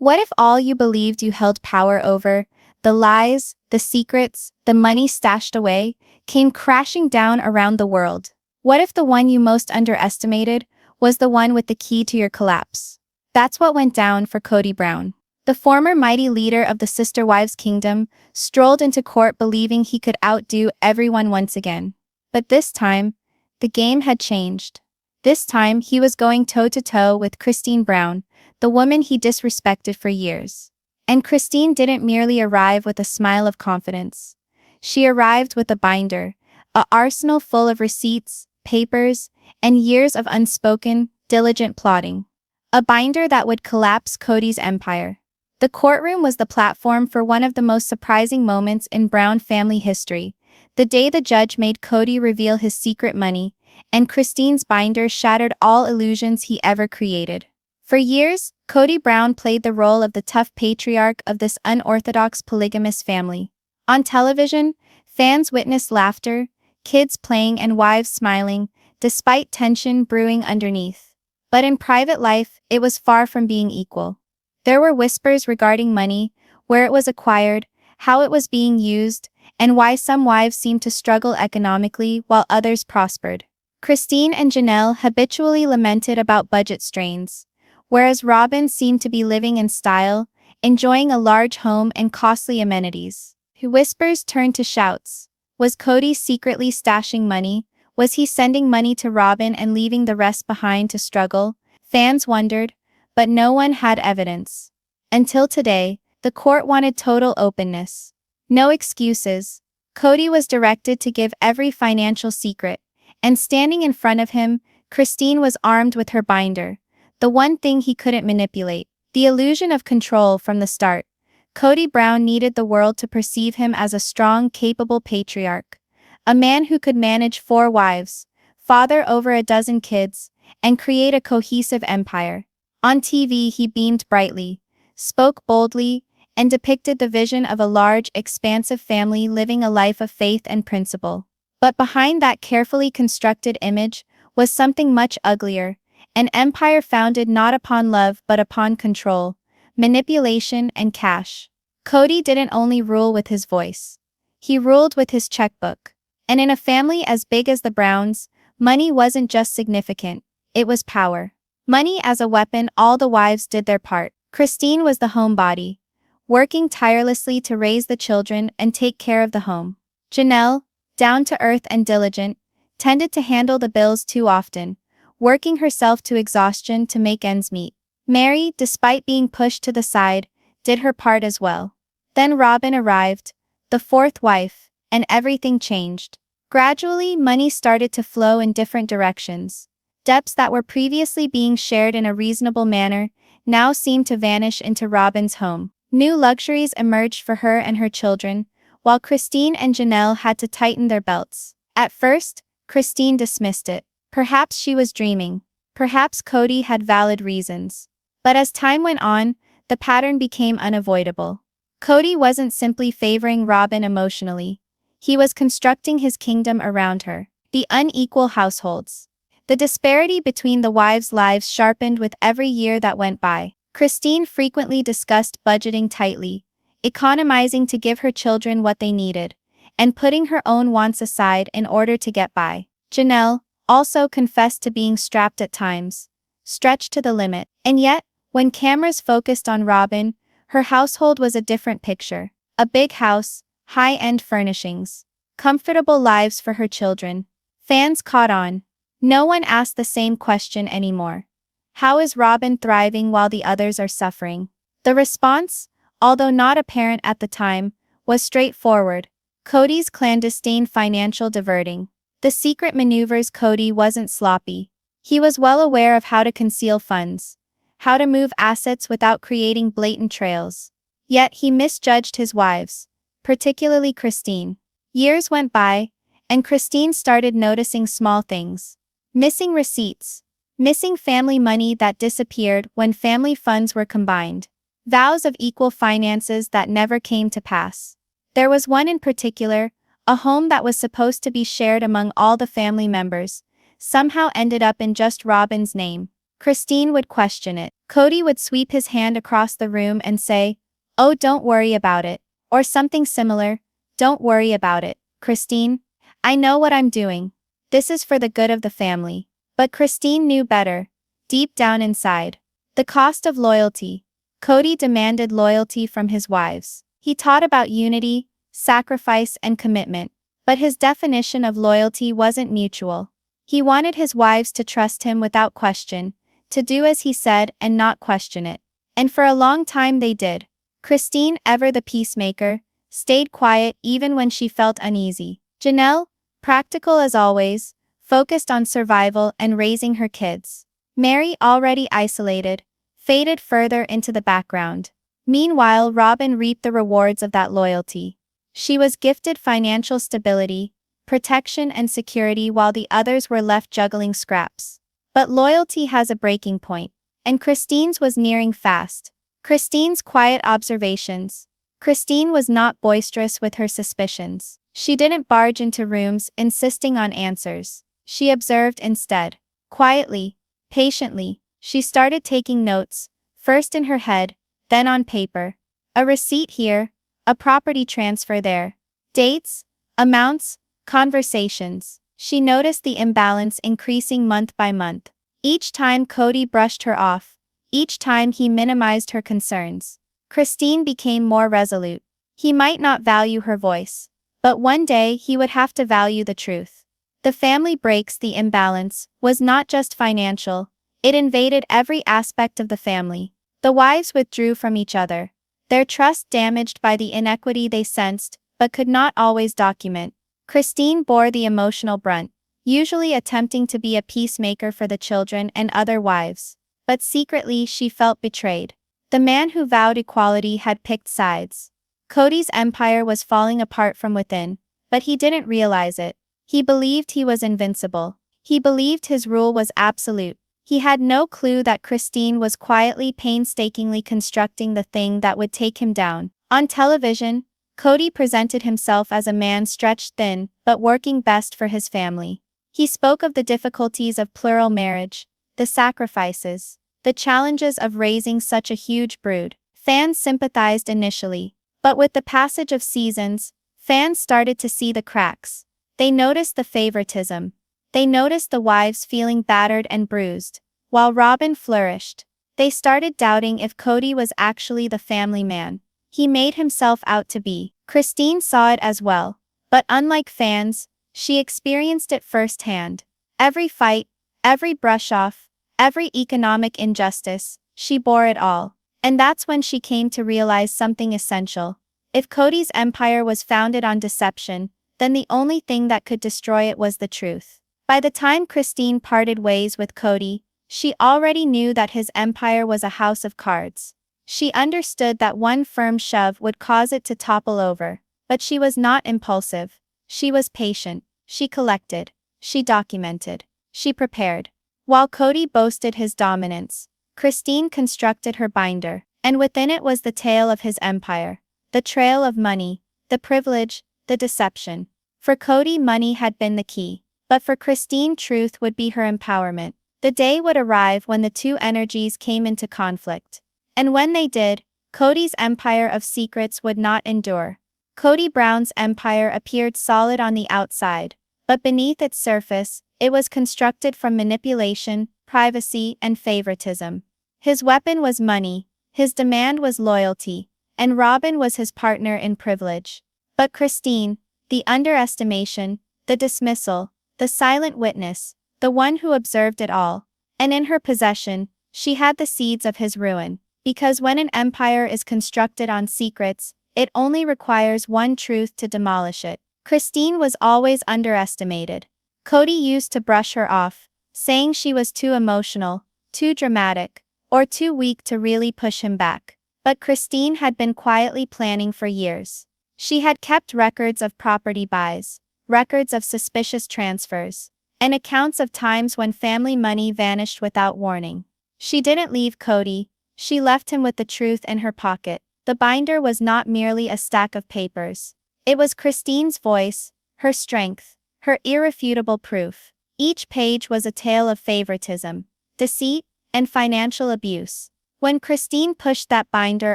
What if all you believed you held power over, the lies, the secrets, the money stashed away, came crashing down around the world? What if the one you most underestimated was the one with the key to your collapse? That's what went down for Kody Brown. The former mighty leader of the Sister Wives Kingdom strolled into court believing he could outdo everyone once again. But this time, the game had changed. This time he was going toe-to-toe with Kody Brown, the woman he disrespected for years. And Kody didn't merely arrive with a smile of confidence. She arrived with a binder, an arsenal full of receipts, papers, and years of unspoken, diligent plotting. A binder that would collapse Kody's empire. The courtroom was the platform for one of the most surprising moments in Brown family history, the day the judge made Kody reveal his secret money, and Kody's binder shattered all illusions he ever created. For years, Kody Brown played the role of the tough patriarch of this unorthodox polygamous family. On television, fans witnessed laughter, kids playing and wives smiling, despite tension brewing underneath. But in private life, it was far from being equal. There were whispers regarding money, where it was acquired, how it was being used, and why some wives seemed to struggle economically while others prospered. Kody and Janelle habitually lamented about budget strains, whereas Robyn seemed to be living in style, enjoying a large home and costly amenities. Whispers turned to shouts. Was Kody secretly stashing money? Was he sending money to Robyn and leaving the rest behind to struggle? Fans wondered, but no one had evidence. Until today, the court wanted total openness. No excuses. Kody was directed to give every financial secret, and standing in front of him, Kody was armed with her binder, the one thing he couldn't manipulate, the illusion of control from the start. Kody Brown needed the world to perceive him as a strong, capable patriarch, a man who could manage 4 wives, father over a dozen kids, and create a cohesive empire. On TV he beamed brightly, spoke boldly, and depicted the vision of a large, expansive family living a life of faith and principle. But behind that carefully constructed image was something much uglier, an empire founded not upon love but upon control, manipulation, and cash. Kody didn't only rule with his voice. He ruled with his checkbook. And in a family as big as the Browns, money wasn't just significant, it was power. Money as a weapon. All the wives did their part. Kody was the homebody, working tirelessly to raise the children and take care of the home. Janelle, down-to-earth and diligent, tended to handle the bills too often, working herself to exhaustion to make ends meet. Meri, despite being pushed to the side, did her part as well. Then Robyn arrived, the 4th wife, and everything changed. Gradually, money started to flow in different directions. Debts that were previously being shared in a reasonable manner now seemed to vanish into Robyn's home. New luxuries emerged for her and her children, while Kody and Janelle had to tighten their belts. At first, Kody dismissed it. Perhaps she was dreaming. Perhaps Kody had valid reasons. But as time went on, the pattern became unavoidable. Kody wasn't simply favoring Robyn emotionally. He was constructing his kingdom around her. The unequal households. The disparity between the wives' lives sharpened with every year that went by. Kody frequently discussed budgeting tightly, economizing to give her children what they needed, and putting her own wants aside in order to get by. Janelle also confessed to being strapped at times, stretched to the limit. And yet, when cameras focused on Robyn, her household was a different picture. A big house, high-end furnishings, comfortable lives for her children. Fans caught on. No one asked the same question anymore. How is Robyn thriving while the others are suffering? The response, although not apparent at the time, was straightforward. Kody's clandestine financial diverting. The secret maneuvers. Kody wasn't sloppy. He was well aware of how to conceal funds, how to move assets without creating blatant trails. Yet he misjudged his wives, particularly Kody. Years went by, and Kody started noticing small things. Missing receipts. Missing family money that disappeared when family funds were combined. Vows of equal finances that never came to pass. There was one in particular, a home that was supposed to be shared among all the family members, somehow ended up in just Robyn's name. Christine would question it. Kody would sweep his hand across the room and say, "Oh, don't worry about it." Or something similar, "Don't worry about it, Christine. I know what I'm doing. This is for the good of the family." But Christine knew better, deep down inside. The cost of loyalty. Kody demanded loyalty from his wives. He taught about unity, sacrifice, and commitment. But his definition of loyalty wasn't mutual. He wanted his wives to trust him without question, to do as he said and not question it. And for a long time they did. Christine, ever the peacemaker, stayed quiet even when she felt uneasy. Janelle, practical as always, focused on survival and raising her kids. Meri, already isolated, faded further into the background. Meanwhile, Robyn reaped the rewards of that loyalty. She was gifted financial stability, protection and security while the others were left juggling scraps. But loyalty has a breaking point, and Christine's was nearing fast. Christine's quiet observations. Christine was not boisterous with her suspicions. She didn't barge into rooms insisting on answers. She observed instead. Quietly, patiently, she started taking notes, first in her head, then on paper. A receipt here, a property transfer there. Dates, amounts, conversations. She noticed the imbalance increasing month by month. Each time Kody brushed her off, each time he minimized her concerns, Christine became more resolute. He might not value her voice, but one day he would have to value the truth. The family breaks. The imbalance was not just financial, it invaded every aspect of the family. The wives withdrew from each other, their trust damaged by the inequity they sensed but could not always document. Christine bore the emotional brunt, usually attempting to be a peacemaker for the children and other wives. But secretly she felt betrayed. The man who vowed equality had picked sides. Kody's empire was falling apart from within, but he didn't realize it. He believed he was invincible. He believed his rule was absolute. He had no clue that Christine was quietly, painstakingly constructing the thing that would take him down. On television, Kody presented himself as a man stretched thin, but working best for his family. He spoke of the difficulties of plural marriage, the sacrifices, the challenges of raising such a huge brood. Fans sympathized initially, but with the passage of seasons, fans started to see the cracks. They noticed the favoritism. They noticed the wives feeling battered and bruised. While Robyn flourished, they started doubting if Kody was actually the family man he made himself out to be. Christine saw it as well, but unlike fans, she experienced it firsthand. Every fight, every brush-off, every economic injustice, she bore it all. And that's when she came to realize something essential. If Kody's empire was founded on deception, then the only thing that could destroy it was the truth. By the time Christine parted ways with Kody, she already knew that his empire was a house of cards. She understood that one firm shove would cause it to topple over. But she was not impulsive. She was patient. She collected. She documented. She prepared. While Kody boasted his dominance, Christine constructed her binder, and within it was the tale of his empire. The trail of money, the privilege, the deception. For Kody, money had been the key, but for Christine, truth would be her empowerment. The day would arrive when the two energies came into conflict. And when they did, Kody's empire of secrets would not endure. Kody Brown's empire appeared solid on the outside, but beneath its surface, it was constructed from manipulation, privacy, and favoritism. His weapon was money, his demand was loyalty, and Robyn was his partner in privilege. But Christine, the underestimation, the dismissal, the silent witness, the one who observed it all, and in her possession, she had the seeds of his ruin. Because when an empire is constructed on secrets, it only requires one truth to demolish it. Christine was always underestimated. Kody used to brush her off, saying she was too emotional, too dramatic, or too weak to really push him back. But Christine had been quietly planning for years. She had kept records of property buys, records of suspicious transfers, and accounts of times when family money vanished without warning. She didn't leave Kody. She left him with the truth in her pocket. The binder was not merely a stack of papers. It was Christine's voice, her strength, her irrefutable proof. Each page was a tale of favoritism, deceit, and financial abuse. When Christine pushed that binder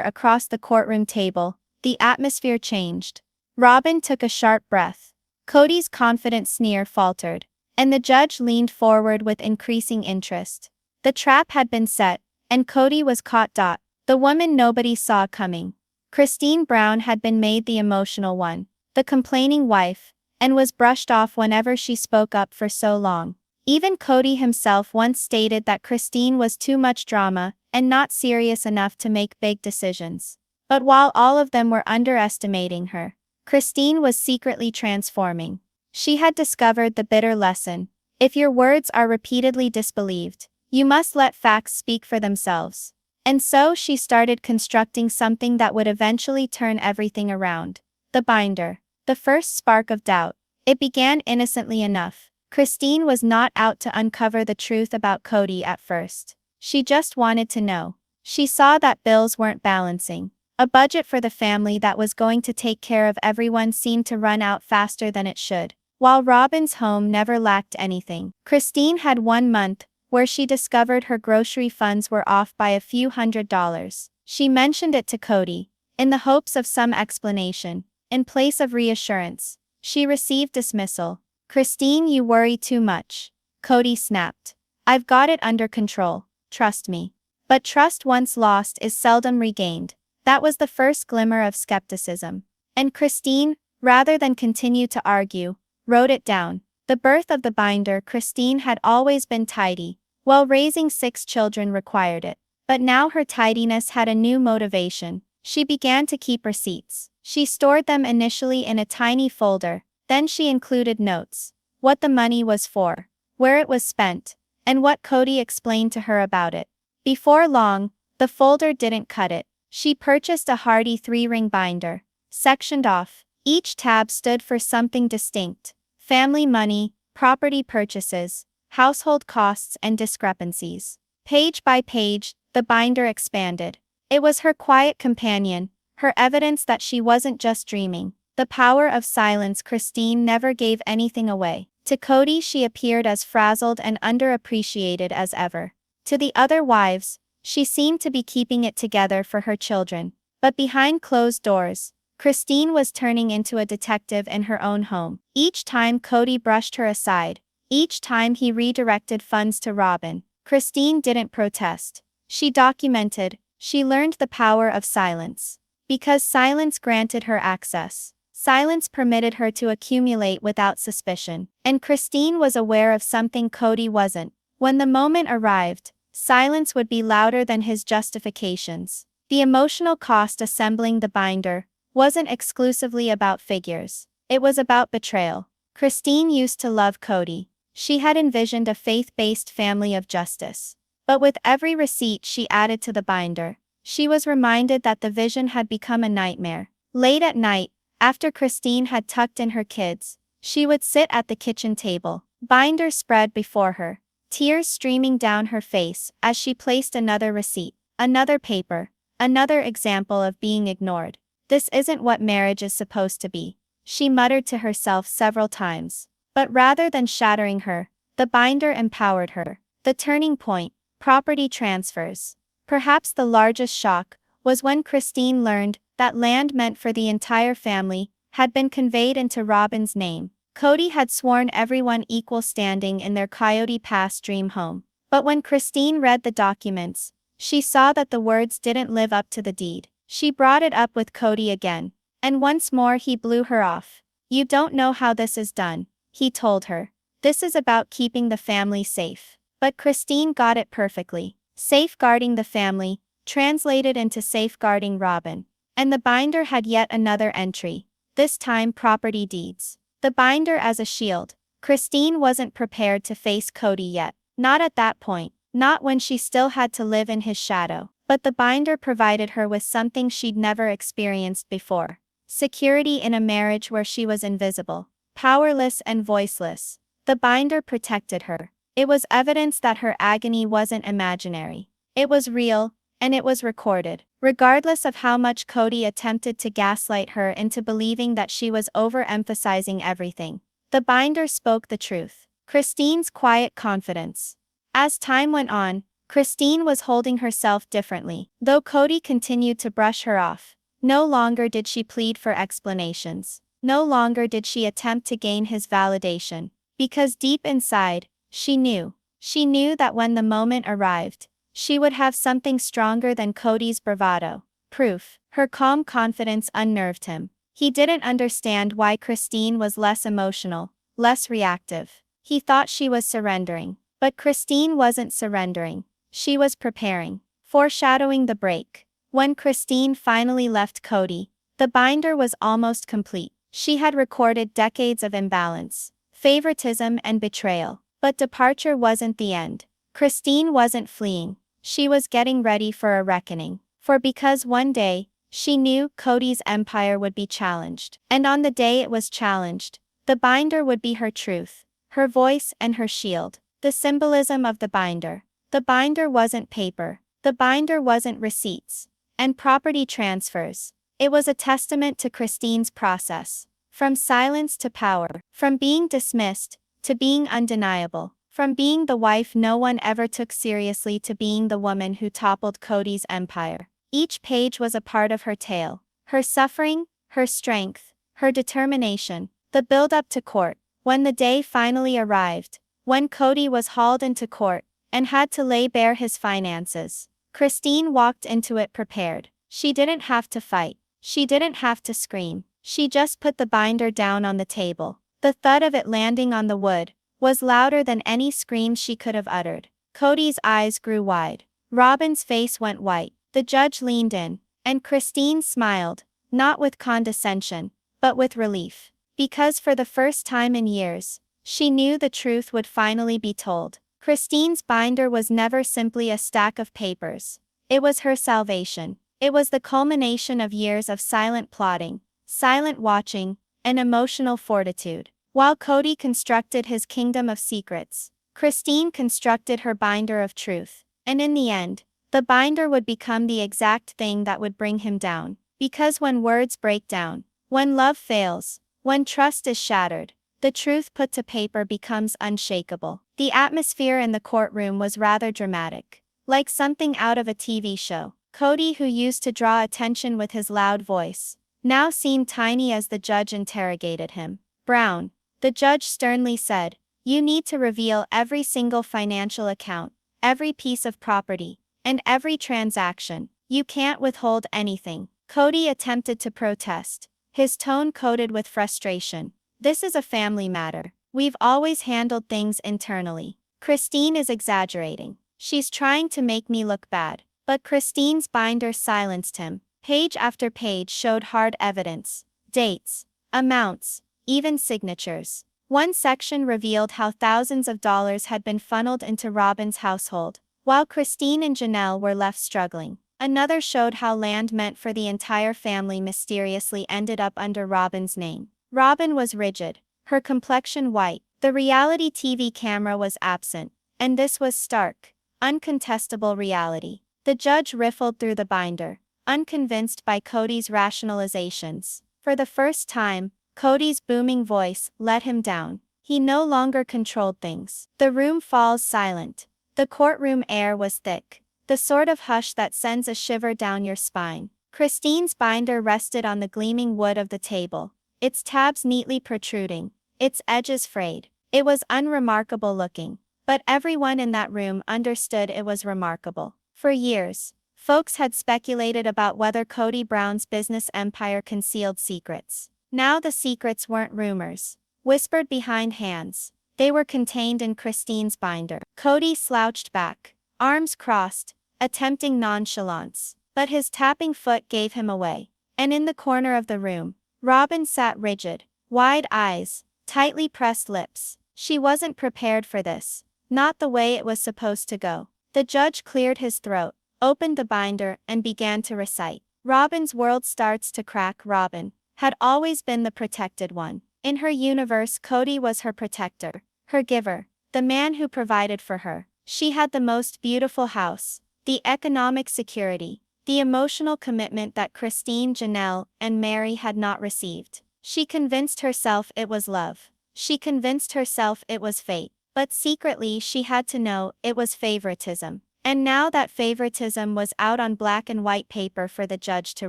across the courtroom table, the atmosphere changed. Robyn took a sharp breath. Kody's confident sneer faltered, and the judge leaned forward with increasing interest. The trap had been set, and Kody was caught. The woman nobody saw coming. Christine Brown had been made the emotional one, the complaining wife, and was brushed off whenever she spoke up for so long. Even Kody himself once stated that Christine was too much drama and not serious enough to make big decisions. But while all of them were underestimating her, Christine was secretly transforming. She had discovered the bitter lesson: if your words are repeatedly disbelieved, you must let facts speak for themselves. And so she started constructing something that would eventually turn everything around. The binder. The first spark of doubt. It began innocently enough. Christine was not out to uncover the truth about Kody at first. She just wanted to know. She saw that bills weren't balancing. A budget for the family that was going to take care of everyone seemed to run out faster than it should. While Robyn's home never lacked anything, Christine had 1 month where she discovered her grocery funds were off by a few $100s. She mentioned it to Kody, in the hopes of some explanation. In place of reassurance, she received dismissal. "Christine, you worry too much," Kody snapped. "I've got it under control, trust me." But trust once lost is seldom regained. That was the first glimmer of skepticism. And Christine, rather than continue to argue, wrote it down. The birth of the binder. Christine had always been tidy, while raising 6 children required it. But now her tidiness had a new motivation. She began to keep receipts. She stored them initially in a tiny folder, then she included notes: what the money was for, where it was spent, and what Kody explained to her about it. Before long, the folder didn't cut it. She purchased a hardy 3-ring binder, sectioned off. Each tab stood for something distinct: family money, property purchases, household costs, and discrepancies. Page by page, the binder expanded. It was her quiet companion, her evidence that she wasn't just dreaming. The power of silence. Christine never gave anything away. To Kody she appeared as frazzled and underappreciated as ever. To the other wives, she seemed to be keeping it together for her children. But behind closed doors, Christine was turning into a detective in her own home. Each time Kody brushed her aside, each time he redirected funds to Robyn, Christine didn't protest. She documented. She learned the power of silence. Because silence granted her access. Silence permitted her to accumulate without suspicion. And Christine was aware of something Kody wasn't. When the moment arrived, silence would be louder than his justifications. The emotional cost assembling the binder wasn't exclusively about figures. It was about betrayal. Christine used to love Kody. She had envisioned a faith-based family of justice. But with every receipt she added to the binder, she was reminded that the vision had become a nightmare. Late at night, after Christine had tucked in her kids, she would sit at the kitchen table, binder spread before her, tears streaming down her face as she placed another receipt, another paper, another example of being ignored. "This isn't what marriage is supposed to be," she muttered to herself several times. But rather than shattering her, the binder empowered her. The turning point: property transfers. Perhaps the largest shock was when Christine learned that land meant for the entire family had been conveyed into Robyn's name. Kody had sworn everyone equal standing in their Coyote Pass dream home. But when Christine read the documents, she saw that the words didn't live up to the deed. She brought it up with Kody again, and once more he blew her off. "You don't know how this is done," he told her. "This is about keeping the family safe." But Christine got it perfectly. Safeguarding the family translated into safeguarding Robyn. And the binder had yet another entry, this time property deeds. The binder as a shield. Christine wasn't prepared to face Kody yet. Not at that point. Not when she still had to live in his shadow. But the binder provided her with something she'd never experienced before. Security in a marriage where she was invisible, powerless and voiceless. The binder protected her. It was evidence that her agony wasn't imaginary. It was real, and it was recorded. Regardless of how much Kody attempted to gaslight her into believing that she was overemphasizing everything, the binder spoke the truth. Christine's quiet confidence. As time went on, Christine was holding herself differently. Though Kody continued to brush her off, no longer did she plead for explanations. No longer did she attempt to gain his validation. Because deep inside, she knew. She knew that when the moment arrived, she would have something stronger than Kody's bravado. Proof. Her calm confidence unnerved him. He didn't understand why Christine was less emotional, less reactive. He thought she was surrendering. But Christine wasn't surrendering. She was preparing, foreshadowing the break. When Christine finally left Kody, the binder was almost complete. She had recorded decades of imbalance, favoritism and betrayal. But departure wasn't the end. Christine wasn't fleeing. She was getting ready for a reckoning. For because one day, she knew Kody's empire would be challenged. And on the day it was challenged, the binder would be her truth, her voice and her shield. The symbolism of the binder. The binder wasn't paper. The binder wasn't receipts and property transfers. It was a testament to Christine's process. From silence to power. From being dismissed to being undeniable. From being the wife no one ever took seriously to being the woman who toppled Kody's empire. Each page was a part of her tale. Her suffering, her strength, her determination. The build-up to court. When the day finally arrived, when Kody was hauled into court and had to lay bare his finances, Christine walked into it prepared. She didn't have to fight. She didn't have to scream. She just put the binder down on the table. The thud of it landing on the wood was louder than any scream she could have uttered. Kody's eyes grew wide. Robyn's face went white. The judge leaned in, and Christine smiled, not with condescension, but with relief. Because for the first time in years, she knew the truth would finally be told. Christine's binder was never simply a stack of papers. It was her salvation. It was the culmination of years of silent plotting, silent watching, and emotional fortitude. While Kody constructed his kingdom of secrets, Christine constructed her binder of truth. And in the end, the binder would become the exact thing that would bring him down. Because when words break down, when love fails, when trust is shattered, the truth put to paper becomes unshakable. The atmosphere in the courtroom was rather dramatic, like something out of a TV show. Kody, who used to draw attention with his loud voice, now seemed tiny as the judge interrogated him. "Brown," the judge sternly said, "you need to reveal every single financial account, every piece of property, and every transaction. You can't withhold anything." Kody attempted to protest, his tone coated with frustration. "This is a family matter. We've always handled things internally." "Christine is exaggerating. She's trying to make me look bad." But Christine's binder silenced him. Page after page showed hard evidence, dates, amounts, even signatures. One section revealed how thousands of dollars had been funneled into Robyn's household, while Christine and Janelle were left struggling. Another showed how land meant for the entire family mysteriously ended up under Robyn's name. Robyn was rigid, her complexion white. The reality TV camera was absent, and this was stark, uncontestable reality. The judge riffled through the binder, unconvinced by Kody's rationalizations. For the first time, Kody's booming voice let him down. He no longer controlled things. The room falls silent. The courtroom air was thick, the sort of hush that sends a shiver down your spine. Christine's binder rested on the gleaming wood of the table, its tabs neatly protruding, its edges frayed. It was unremarkable looking, but everyone in that room understood it was remarkable. For years, folks had speculated about whether Kody Brown's business empire concealed secrets. Now the secrets weren't rumors, whispered behind hands. They were contained in Christine's binder. Kody slouched back, arms crossed, attempting nonchalance. But his tapping foot gave him away. And in the corner of the room, Robyn sat rigid, wide eyes, tightly pressed lips. She wasn't prepared for this, not the way it was supposed to go. The judge cleared his throat, opened the binder, and began to recite. Robyn's world starts to crack. Robyn had always been the protected one. In her universe, Kody was her protector, her giver, the man who provided for her. She had the most beautiful house, the economic security, the emotional commitment that Christine, Janelle, and Meri had not received. She convinced herself it was love. She convinced herself it was fate. But secretly she had to know it was favoritism. And now that favoritism was out on black and white paper for the judge to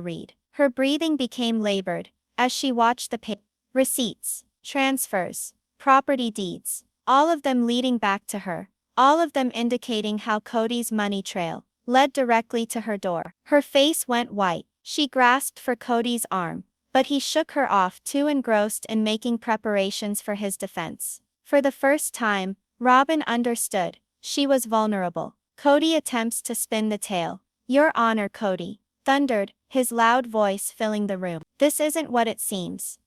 read. Her breathing became labored as she watched the receipts, transfers, property deeds, all of them leading back to her, all of them indicating how Kody's money trail led directly to her door. Her face went white. She grasped for Kody's arm, but he shook her off, too engrossed in making preparations for his defense. For the first time, Robyn understood. She was vulnerable. Kody attempts to spin the tale. "Your Honor, Kody," thundered, his loud voice filling the room. "This isn't what it seems.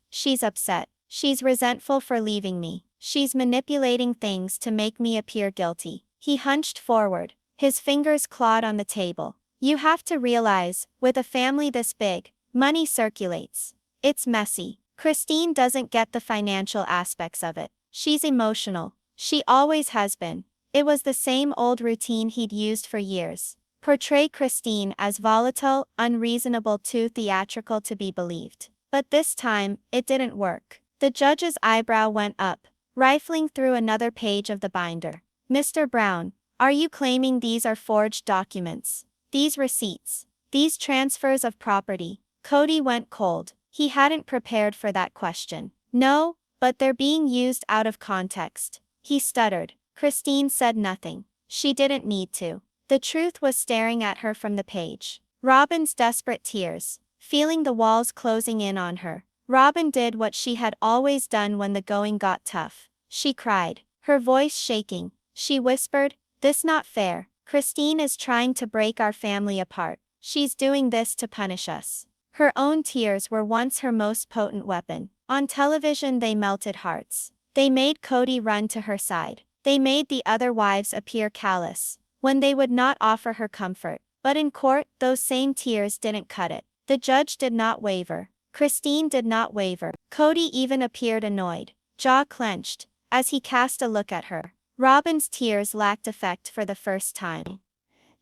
She's upset. She's resentful for leaving me. She's manipulating things to make me appear guilty." He hunched forward, his fingers clawed on the table. "You have to realize, with a family this big, money circulates. It's messy. Christine doesn't get the financial aspects of it. She's emotional. She always has been." It was the same old routine he'd used for years. Portray Christine as volatile, unreasonable, too theatrical to be believed. But this time, it didn't work. The judge's eyebrow went up, rifling through another page of the binder. "Mr. Brown, are you claiming these are forged documents? These receipts? These transfers of property?" Kody went cold. He hadn't prepared for that question. "No, but they're being used out of context," he stuttered. Christine said nothing. She didn't need to. The truth was staring at her from the page. Robyn's desperate tears, feeling the walls closing in on her. Robyn did what she had always done when the going got tough. She cried, her voice shaking. She whispered, "This not fair. Christine is trying to break our family apart. She's doing this to punish us." Her own tears were once her most potent weapon. On television they melted hearts. They made Kody run to her side. They made the other wives appear callous when they would not offer her comfort. But in court, those same tears didn't cut it. The judge did not waver. Christine did not waver. Kody even appeared annoyed, jaw clenched, as he cast a look at her. Robyn's tears lacked effect for the first time.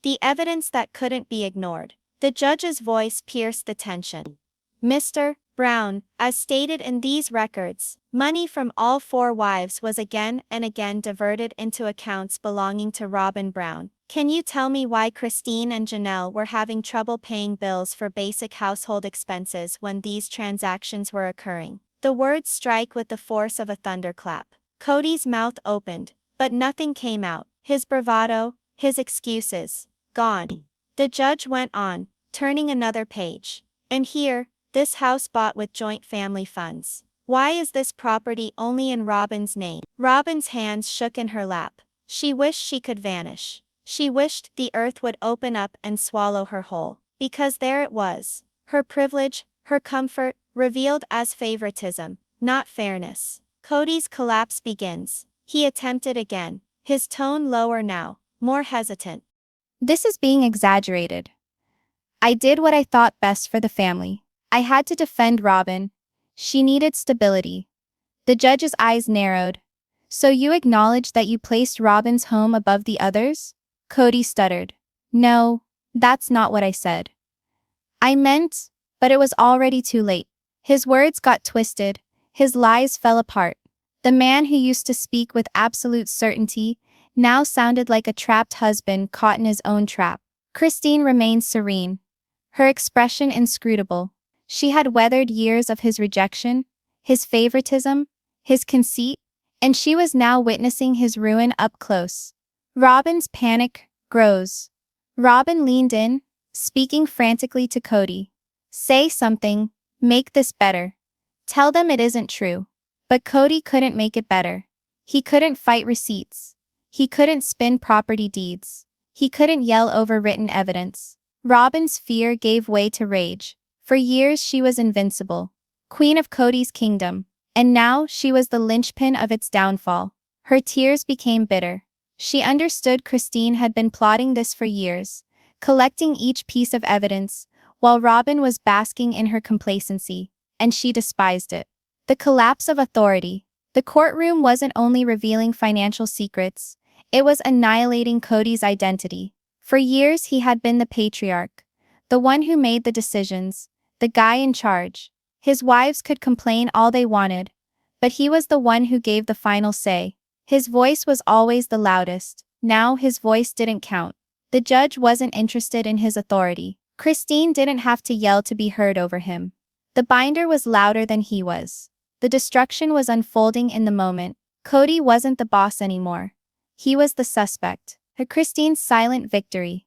The evidence that couldn't be ignored. The judge's voice pierced the tension. "Mr. Brown, as stated in these records, money from all 4 wives was again and again diverted into accounts belonging to Robyn Brown. Can you tell me why Christine and Janelle were having trouble paying bills for basic household expenses when these transactions were occurring?" The words strike with the force of a thunderclap. Kody's mouth opened, but nothing came out. His bravado, his excuses, gone. The judge went on, turning another page. "And here, this house bought with joint family funds. Why is this property only in Robyn's name?" Robyn's hands shook in her lap. She wished she could vanish. She wished the earth would open up and swallow her whole. Because there it was. Her privilege, her comfort, revealed as favoritism, not fairness. Kody's collapse begins. He attempted again, his tone lower now, more hesitant. "This is being exaggerated. I did what I thought best for the family. I had to defend Robyn. She needed stability." The judge's eyes narrowed. "So you acknowledge that you placed Robyn's home above the others?" Kody stuttered. "No, that's not what I said. I meant, but it was already too late." His words got twisted, his lies fell apart. The man who used to speak with absolute certainty now sounded like a trapped husband caught in his own trap. Christine remained serene, her expression inscrutable. She had weathered years of his rejection, his favoritism, his conceit, and she was now witnessing his ruin up close. Robyn's panic grows. Robyn leaned in, speaking frantically to Kody. "Say something, make this better. Tell them it isn't true." But Kody couldn't make it better. He couldn't fight receipts. He couldn't spin property deeds. He couldn't yell over written evidence. Robyn's fear gave way to rage. For years she was invincible, queen of Kody's kingdom, and now she was the linchpin of its downfall. Her tears became bitter. She understood Christine had been plotting this for years, collecting each piece of evidence, while Robyn was basking in her complacency, and she despised it. The collapse of authority. The courtroom wasn't only revealing financial secrets, it was annihilating Kody's identity. For years he had been the patriarch, the one who made the decisions, the guy in charge. His wives could complain all they wanted, but he was the one who gave the final say. His voice was always the loudest, Now his voice didn't count. The judge wasn't interested in his authority. Christine didn't have to yell to be heard over him. The binder was louder than he was. The destruction was unfolding in the moment. Kody wasn't the boss anymore. He was the suspect. Christine's silent victory.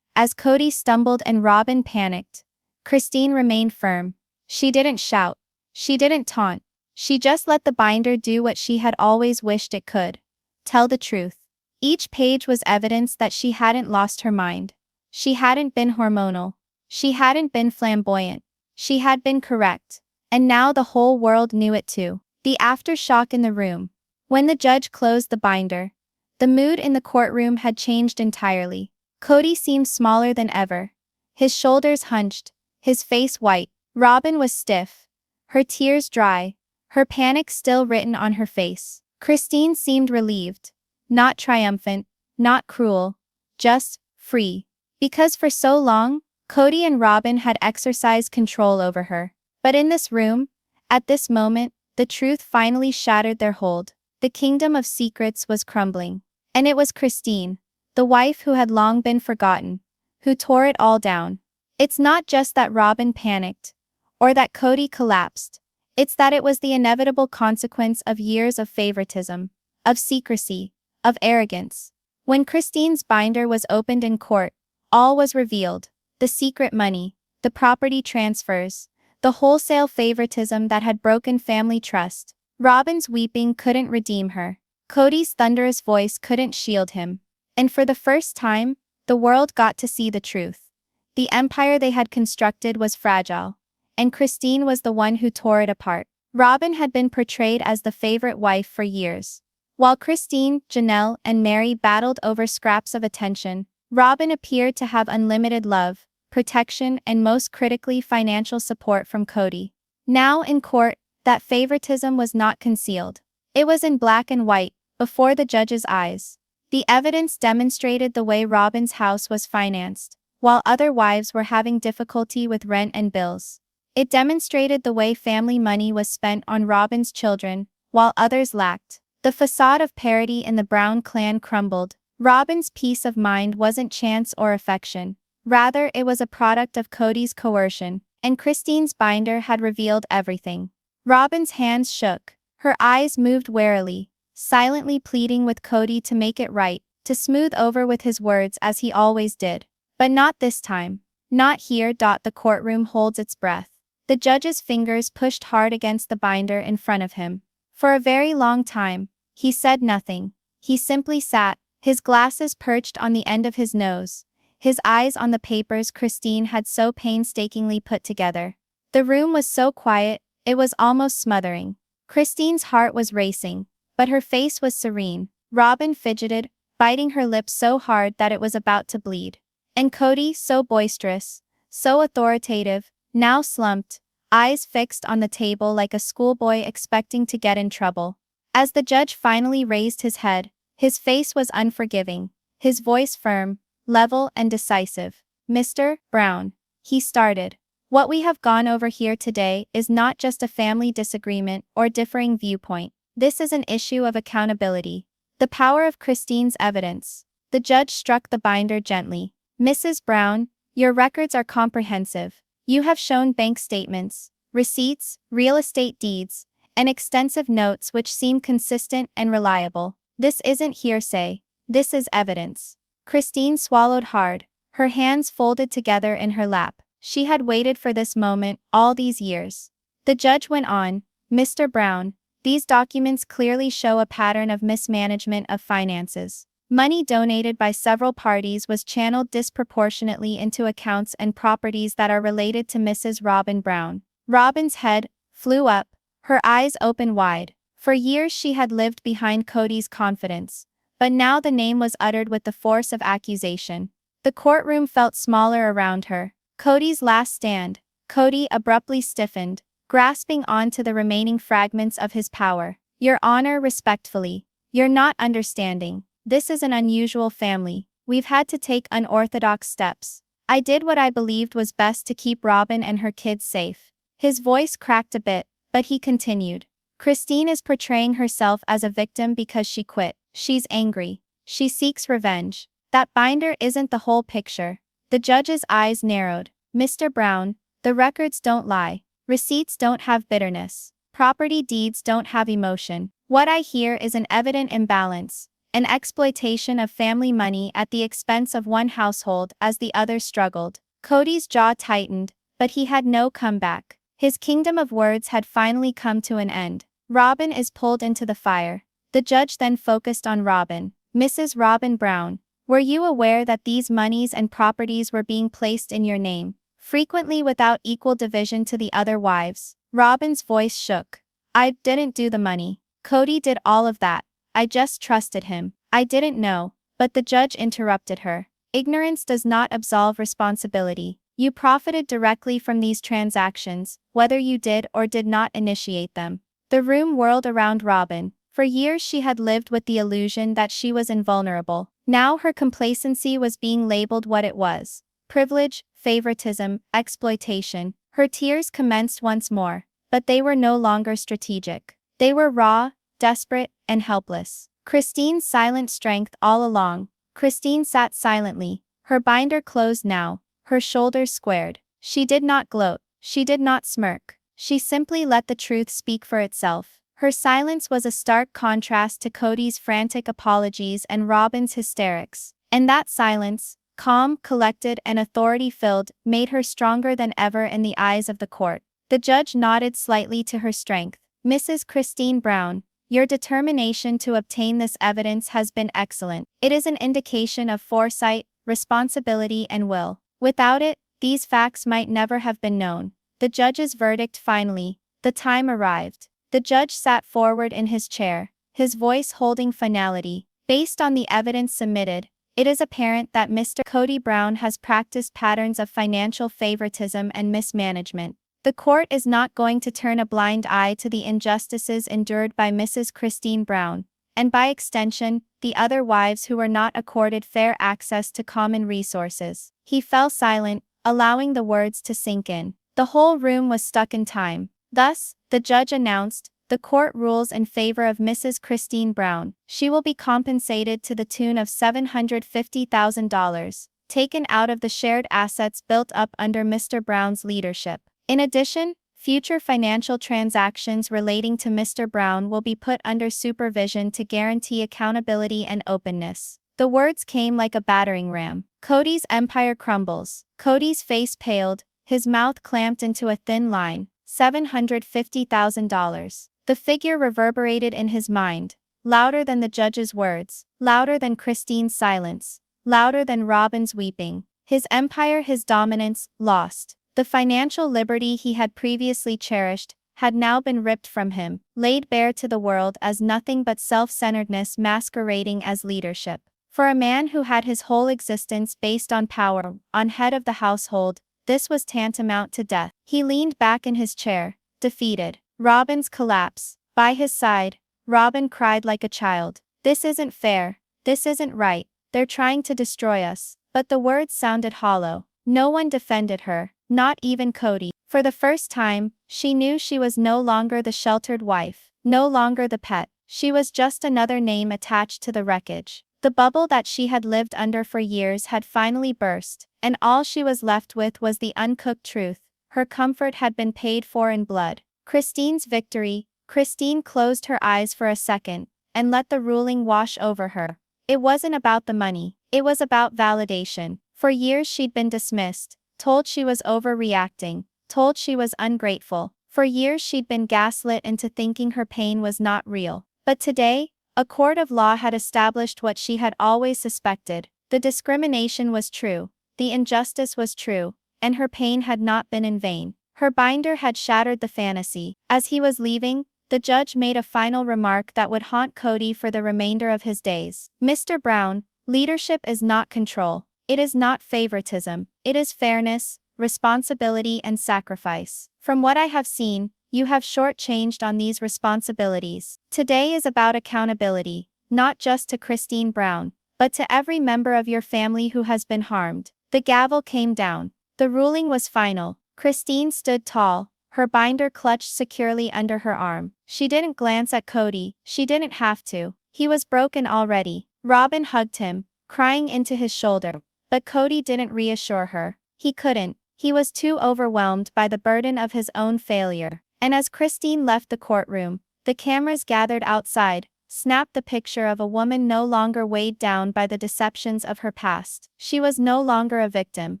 As Kody stumbled and Robyn panicked, Christine remained firm. She didn't shout. She didn't taunt. She just let the binder do what she had always wished it could. Tell the truth. Each page was evidence that she hadn't lost her mind. She hadn't been hormonal. She hadn't been flamboyant. She had been correct. And now the whole world knew it too. The aftershock in the room. When the judge closed the binder, the mood in the courtroom had changed entirely. Kody seemed smaller than ever. His shoulders hunched, his face white. Robyn was stiff, her tears dry, her panic still written on her face. Christine seemed relieved, not triumphant, not cruel, just free. Because for so long, Kody and Robyn had exercised control over her. But in this room, at this moment, the truth finally shattered their hold. The kingdom of secrets was crumbling. And it was Christine, the wife who had long been forgotten, who tore it all down. It's not just that Robyn panicked, or that Kody collapsed. It's that it was the inevitable consequence of years of favoritism, of secrecy, of arrogance. When Christine's binder was opened in court, all was revealed. The secret money, the property transfers, the wholesale favoritism that had broken family trust. Robyn's weeping couldn't redeem her. Kody's thunderous voice couldn't shield him. And for the first time, the world got to see the truth. The empire they had constructed was fragile, and Christine was the one who tore it apart. Robyn had been portrayed as the favorite wife for years. While Christine, Janelle, and Meri battled over scraps of attention, Robyn appeared to have unlimited love, protection, and most critically financial support from Kody. Now in court, that favoritism was not concealed. It was in black and white, before the judge's eyes. The evidence demonstrated the way Robyn's house was financed, while other wives were having difficulty with rent and bills. It demonstrated the way family money was spent on Robyn's children, while others lacked. The facade of parity in the Brown clan crumbled. Robyn's peace of mind wasn't chance or affection. Rather, it was a product of Kody's coercion, and Christine's binder had revealed everything. Robyn's hands shook. Her eyes moved warily, silently pleading with Kody to make it right, to smooth over with his words as he always did. But not this time. Not here. The courtroom holds its breath. The judge's fingers pushed hard against the binder in front of him. For a very long time, he said nothing. He simply sat, his glasses perched on the end of his nose, his eyes on the papers Christine had so painstakingly put together. The room was so quiet, it was almost smothering. Christine's heart was racing, but her face was serene. Robyn fidgeted, biting her lip so hard that it was about to bleed. And Kody, so boisterous, so authoritative, now slumped, eyes fixed on the table like a schoolboy expecting to get in trouble. As the judge finally raised his head, his face was unforgiving, his voice firm, level and decisive. "Mr. Brown," he started, "what we have gone over here today is not just a family disagreement or differing viewpoint. This is an issue of accountability. The power of Christine's evidence." The judge struck the binder gently. "Mrs. Brown, your records are comprehensive. You have shown bank statements, receipts, real estate deeds, and extensive notes which seem consistent and reliable. This isn't hearsay. This is evidence." Christine swallowed hard, her hands folded together in her lap. She had waited for this moment all these years. The judge went on, "Mr. Brown, these documents clearly show a pattern of mismanagement of finances. Money donated by several parties was channeled disproportionately into accounts and properties that are related to Mrs. Robyn Brown." Robyn's head flew up, her eyes open wide. For years she had lived behind Kody's confidence, but now the name was uttered with the force of accusation. The courtroom felt smaller around her. Kody's last stand. Kody abruptly stiffened, grasping onto the remaining fragments of his power. "Your Honor, respectfully, you're not understanding. This is an unusual family. We've had to take unorthodox steps. I did what I believed was best to keep Robyn and her kids safe." His voice cracked a bit, but he continued. "Christine is portraying herself as a victim because she quit. She's angry. She seeks revenge. That binder isn't the whole picture. The judge's eyes narrowed. Mr. Brown, the records don't lie. Receipts don't have bitterness. Property deeds don't have emotion. What I hear is an evident imbalance, an exploitation of family money at the expense of one household as the other struggled. Kody's jaw tightened, but he had no comeback. His kingdom of words had finally come to an end. Robyn is pulled into the fire. The judge then focused on Robyn. Mrs. Robyn Brown, were you aware that these monies and properties were being placed in your name, frequently without equal division to the other wives? Robyn's voice shook. I didn't do the money. Kody did all of that. I just trusted him. I didn't know. But the judge interrupted her. Ignorance does not absolve responsibility. You profited directly from these transactions, whether you did or did not initiate them. The room whirled around Robyn. For years she had lived with the illusion that she was invulnerable. Now her complacency was being labeled what it was: privilege, favoritism, exploitation. Her tears commenced once more, but they were no longer strategic. They were raw, desperate, and helpless. Christine's silent strength all along. Christine sat silently, her binder closed now, her shoulders squared. She did not gloat, she did not smirk. She simply let the truth speak for itself. Her silence was a stark contrast to Kody's frantic apologies and Robyn's hysterics. And that silence, calm, collected, and authority-filled, made her stronger than ever in the eyes of the court. The judge nodded slightly to her strength. Mrs. Christine Brown, your determination to obtain this evidence has been excellent. It is an indication of foresight, responsibility, and will. Without it, these facts might never have been known. The judge's verdict finally. The time arrived. The judge sat forward in his chair, his voice holding finality. Based on the evidence submitted, it is apparent that Mr. Kody Brown has practiced patterns of financial favoritism and mismanagement. The court is not going to turn a blind eye to the injustices endured by Mrs. Christine Brown, and by extension, the other wives who were not accorded fair access to common resources. He fell silent, allowing the words to sink in. The whole room was stuck in time. Thus, the judge announced, the court rules in favor of Mrs. Christine Brown. She will be compensated to the tune of $750,000, taken out of the shared assets built up under Mr. Brown's leadership. In addition, future financial transactions relating to Mr. Brown will be put under supervision to guarantee accountability and openness. The words came like a battering ram. Kody's empire crumbles. Kody's face paled, his mouth clamped into a thin line. $750,000. The figure reverberated in his mind, louder than the judge's words, louder than Christine's silence, louder than Robyn's weeping. His empire, his dominance, lost. The financial liberty he had previously cherished had now been ripped from him, laid bare to the world as nothing but self-centeredness masquerading as leadership. For a man who had his whole existence based on power, on head of the household, this was tantamount to death. He leaned back in his chair, defeated. Robyn's collapse. By his side, Robyn cried like a child. This isn't fair. This isn't right. They're trying to destroy us. But the words sounded hollow. No one defended her, not even Kody. For the first time, she knew she was no longer the sheltered wife, no longer the pet. She was just another name attached to the wreckage. The bubble that she had lived under for years had finally burst, and all she was left with was the uncooked truth. Her comfort had been paid for in blood. Christine's victory. Christine closed her eyes for a second, and let the ruling wash over her. It wasn't about the money. It was about validation. For years she'd been dismissed, told she was overreacting, told she was ungrateful. For years she'd been gaslit into thinking her pain was not real. But today, a court of law had established what she had always suspected. The discrimination was true, the injustice was true, and her pain had not been in vain. Her binder had shattered the fantasy. As he was leaving, the judge made a final remark that would haunt Kody for the remainder of his days. Mr. Brown, leadership is not control. It is not favoritism. It is fairness, responsibility, and sacrifice. From what I have seen, you have shortchanged on these responsibilities. Today is about accountability, not just to Christine Brown, but to every member of your family who has been harmed. The gavel came down. The ruling was final. Christine stood tall, her binder clutched securely under her arm. She didn't glance at Kody. She didn't have to. He was broken already. Robyn hugged him, crying into his shoulder. But Kody didn't reassure her. He couldn't. He was too overwhelmed by the burden of his own failure. And as Christine left the courtroom, the cameras gathered outside, snapped the picture of a woman no longer weighed down by the deceptions of her past. She was no longer a victim,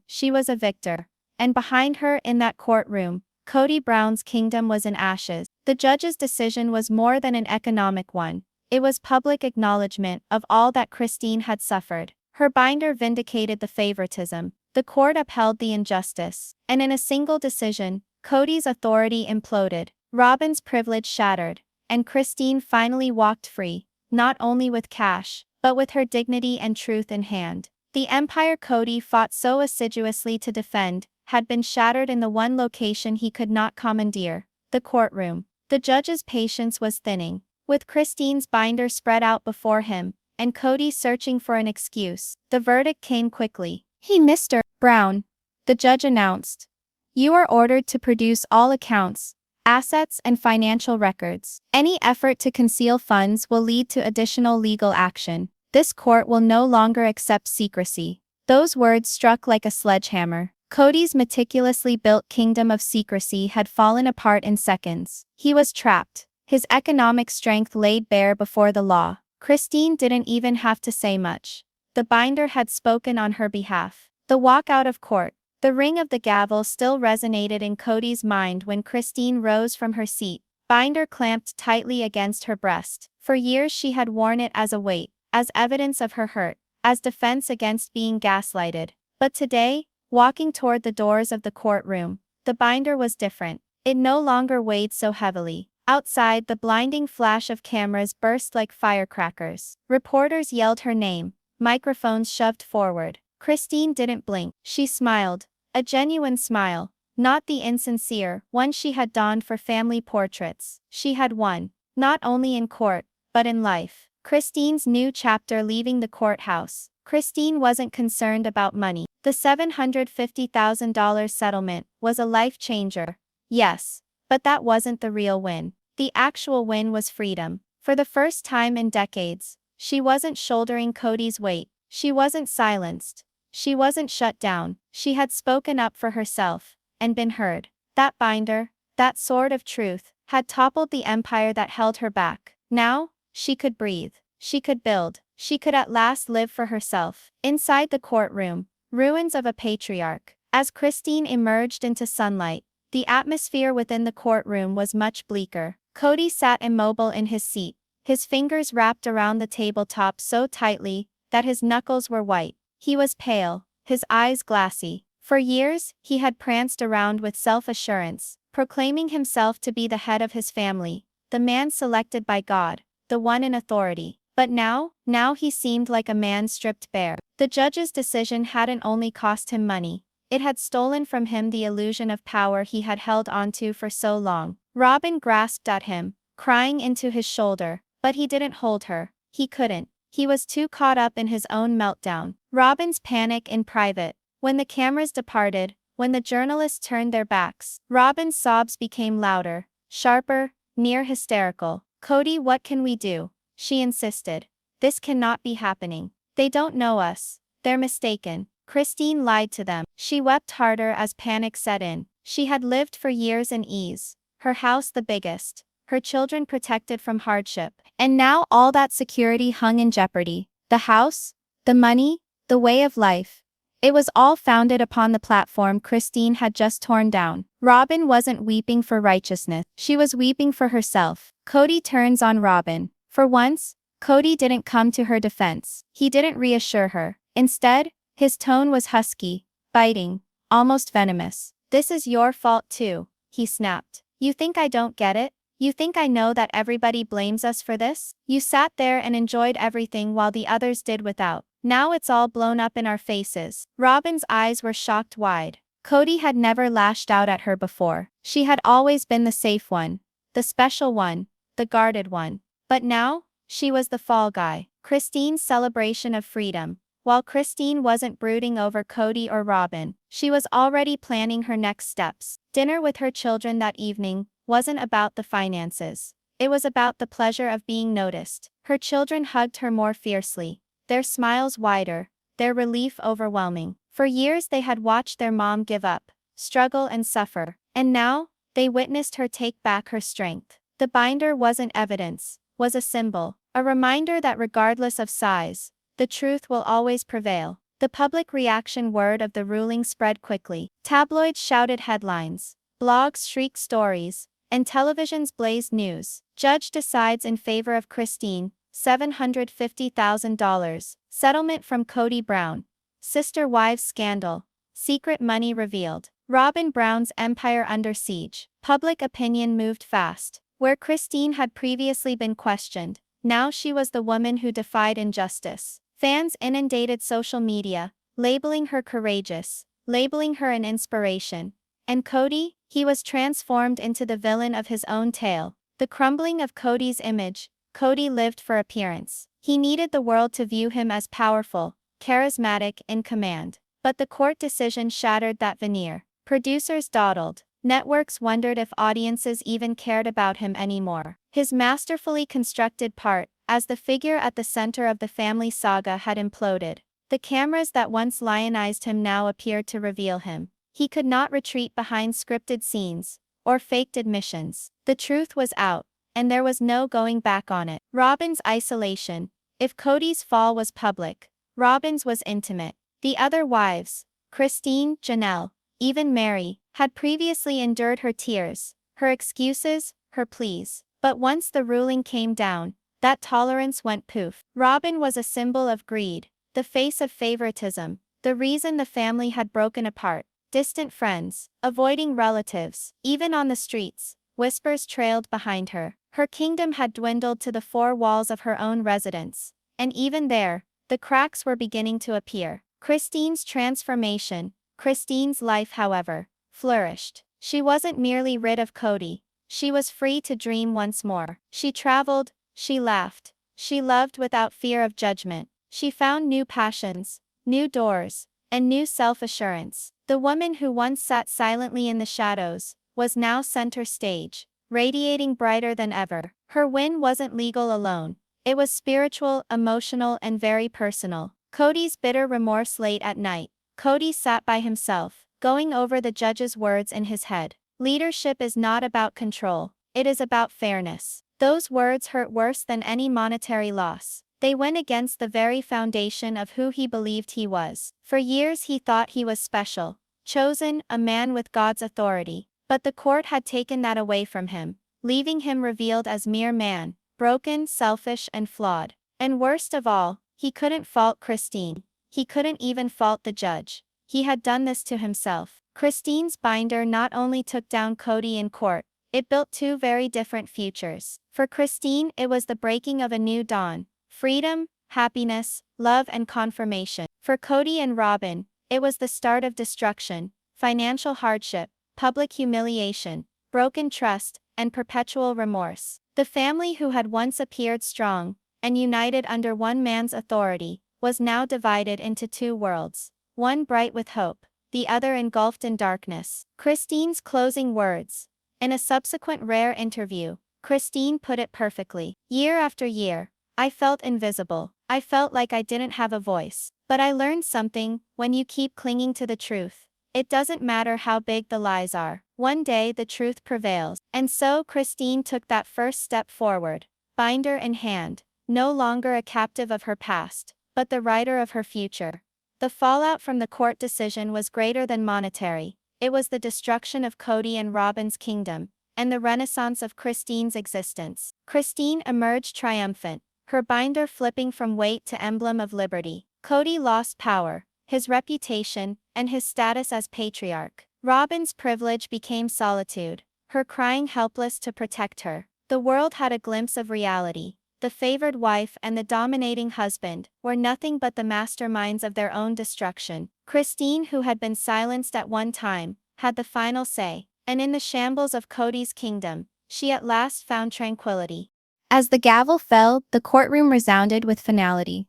she was a victor. And behind her in that courtroom, Kody Brown's kingdom was in ashes. The judge's decision was more than an economic one. It was public acknowledgement of all that Christine had suffered. Her binder vindicated the favoritism. The court upheld the injustice. And in a single decision, Kody's authority imploded. Robyn's privilege shattered. And Christine finally walked free, not only with cash, but with her dignity and truth in hand. The empire Kody fought so assiduously to defend had been shattered in the one location he could not commandeer, the courtroom. The judge's patience was thinning. With Christine's binder spread out before him, and Kody searching for an excuse, the verdict came quickly. Mr. Brown, the judge announced. You are ordered to produce all accounts, assets and financial records. Any effort to conceal funds will lead to additional legal action. This court will no longer accept secrecy. Those words struck like a sledgehammer. Kody's meticulously built kingdom of secrecy had fallen apart in seconds. He was trapped. His economic strength laid bare before the law. Christine didn't even have to say much. The binder had spoken on her behalf. The walk out of court. The ring of the gavel still resonated in Kody's mind when Christine rose from her seat, binder clamped tightly against her breast. For years she had worn it as a weight, as evidence of her hurt, as defense against being gaslighted. But today, walking toward the doors of the courtroom, the binder was different. It no longer weighed so heavily. Outside, the blinding flash of cameras burst like firecrackers. Reporters yelled her name, microphones shoved forward. Christine didn't blink. She smiled. A genuine smile, not the insincere one she had donned for family portraits. She had won, not only in court, but in life. Christine's new chapter leaving the courthouse. Christine wasn't concerned about money. The $750,000 settlement was a life changer. Yes, but that wasn't the real win. The actual win was freedom. For the first time in decades, she wasn't shouldering Kody's weight. She wasn't silenced. She wasn't shut down. She had spoken up for herself, and been heard. That binder, that sword of truth, had toppled the empire that held her back. Now, she could breathe. She could build. She could at last live for herself. Inside the courtroom, ruins of a patriarch. As Christine emerged into sunlight, the atmosphere within the courtroom was much bleaker. Kody sat immobile in his seat, his fingers wrapped around the tabletop so tightly that his knuckles were white. He was pale, his eyes glassy. For years, he had pranced around with self-assurance, proclaiming himself to be the head of his family, the man selected by God, the one in authority. But now he seemed like a man stripped bare. The judge's decision hadn't only cost him money, it had stolen from him the illusion of power he had held onto for so long. Robyn grasped at him, crying into his shoulder, but he didn't hold her. He couldn't. He was too caught up in his own meltdown. Robyn's panic in private. When the cameras departed, when the journalists turned their backs, Robyn's sobs became louder, sharper, near hysterical. Kody, what can we do? She insisted. This cannot be happening. They don't know us. They're mistaken. Christine lied to them. She wept harder as panic set in. She had lived for years in ease, her house the biggest, her children protected from hardship. And now all that security hung in jeopardy. The house, the money, the way of life. It was all founded upon the platform Christine had just torn down. Robyn wasn't weeping for righteousness. She was weeping for herself. Kody turns on Robyn. For once, Kody didn't come to her defense. He didn't reassure her. Instead, his tone was husky, biting, almost venomous. This is your fault too, he snapped. You think I don't get it? You think I know that everybody blames us for this? You sat there and enjoyed everything while the others did without. Now it's all blown up in our faces. Robyn's eyes were shocked wide. Kody had never lashed out at her before. She had always been the safe one, the special one, the guarded one. But now, she was the fall guy. Christine's celebration of freedom. While Christine wasn't brooding over Kody or Robyn, she was already planning her next steps. Dinner with her children that evening wasn't about the finances. It was about the pleasure of being noticed. Her children hugged her more fiercely. their smiles wider, their relief overwhelming. For years they had watched their mom give up, struggle and suffer, and now, they witnessed her take back her strength. The binder wasn't evidence, was a symbol, a reminder that regardless of size, the truth will always prevail. The public reaction word of the ruling spread quickly. Tabloids shouted headlines, blogs shrieked stories, and televisions blazed news. Judge decides in favor of Christine, $750,000. Settlement from Kody Brown. Sister wives scandal. Secret money revealed. Robyn Brown's empire under siege. Public opinion moved fast. Where Christine had previously been questioned, now she was the woman who defied injustice. Fans inundated social media, labeling her courageous, labeling her an inspiration. And Kody, he was transformed into the villain of his own tale. The crumbling of Kody's image. Kody lived for appearance. He needed the world to view him as powerful, charismatic, in command. But the court decision shattered that veneer. Producers dawdled. Networks wondered if audiences even cared about him anymore. His masterfully constructed part, as the figure at the center of the family saga, had imploded. The cameras that once lionized him now appeared to reveal him. He could not retreat behind scripted scenes, or faked admissions. The truth was out, and there was no going back on it. Robyn's isolation. If Kody's fall was public, Robyn's was intimate. The other wives, Christine, Janelle, even Meri, had previously endured her tears, her excuses, her pleas. But once the ruling came down, that tolerance went poof. Robyn was a symbol of greed, the face of favoritism, the reason the family had broken apart. Distant friends, avoiding relatives, even on the streets, whispers trailed behind her. Her kingdom had dwindled to the four walls of her own residence. And even there, the cracks were beginning to appear. Christine's transformation, Christine's life, however, flourished. She wasn't merely rid of Kody, she was free to dream once more. She traveled, she laughed, she loved without fear of judgment. She found new passions, new doors, and new self-assurance. The woman who once sat silently in the shadows was now center stage, radiating brighter than ever. Her win wasn't legal alone. It was spiritual, emotional, and very personal. Kody's bitter remorse. Late at night, Kody sat by himself, going over the judge's words in his head. Leadership is not about control, it is about fairness. Those words hurt worse than any monetary loss. They went against the very foundation of who he believed he was. For years he thought he was special, chosen, a man with God's authority. But the court had taken that away from him, leaving him revealed as mere man, broken, selfish, and flawed. And worst of all, he couldn't fault Christine. He couldn't even fault the judge. He had done this to himself. Christine's binder not only took down Kody in court, it built two very different futures. For Christine, it was the breaking of a new dawn. Freedom, happiness, love, and confirmation. For Kody and Robyn, it was the start of destruction, financial hardship, public humiliation, broken trust, and perpetual remorse. The family who had once appeared strong and united under one man's authority was now divided into two worlds, one bright with hope, the other engulfed in darkness. Christine's closing words. In a subsequent rare interview, Christine put it perfectly. Year after year, I felt invisible. I felt like I didn't have a voice. But I learned something: when you keep clinging to the truth, it doesn't matter how big the lies are. One day the truth prevails. And so Christine took that first step forward, binder in hand, no longer a captive of her past, but the writer of her future. The fallout from the court decision was greater than monetary. It was the destruction of Kody and Robyn's kingdom, and the renaissance of Christine's existence. Christine emerged triumphant, her binder flipping from weight to emblem of liberty. Kody lost power, his reputation, and his status as patriarch. Robyn's privilege became solitude, her crying helpless to protect her. The world had a glimpse of reality. The favored wife and the dominating husband were nothing but the masterminds of their own destruction. Christine, who had been silenced at one time, had the final say, and in the shambles of Kody's kingdom, she at last found tranquility. As the gavel fell, the courtroom resounded with finality.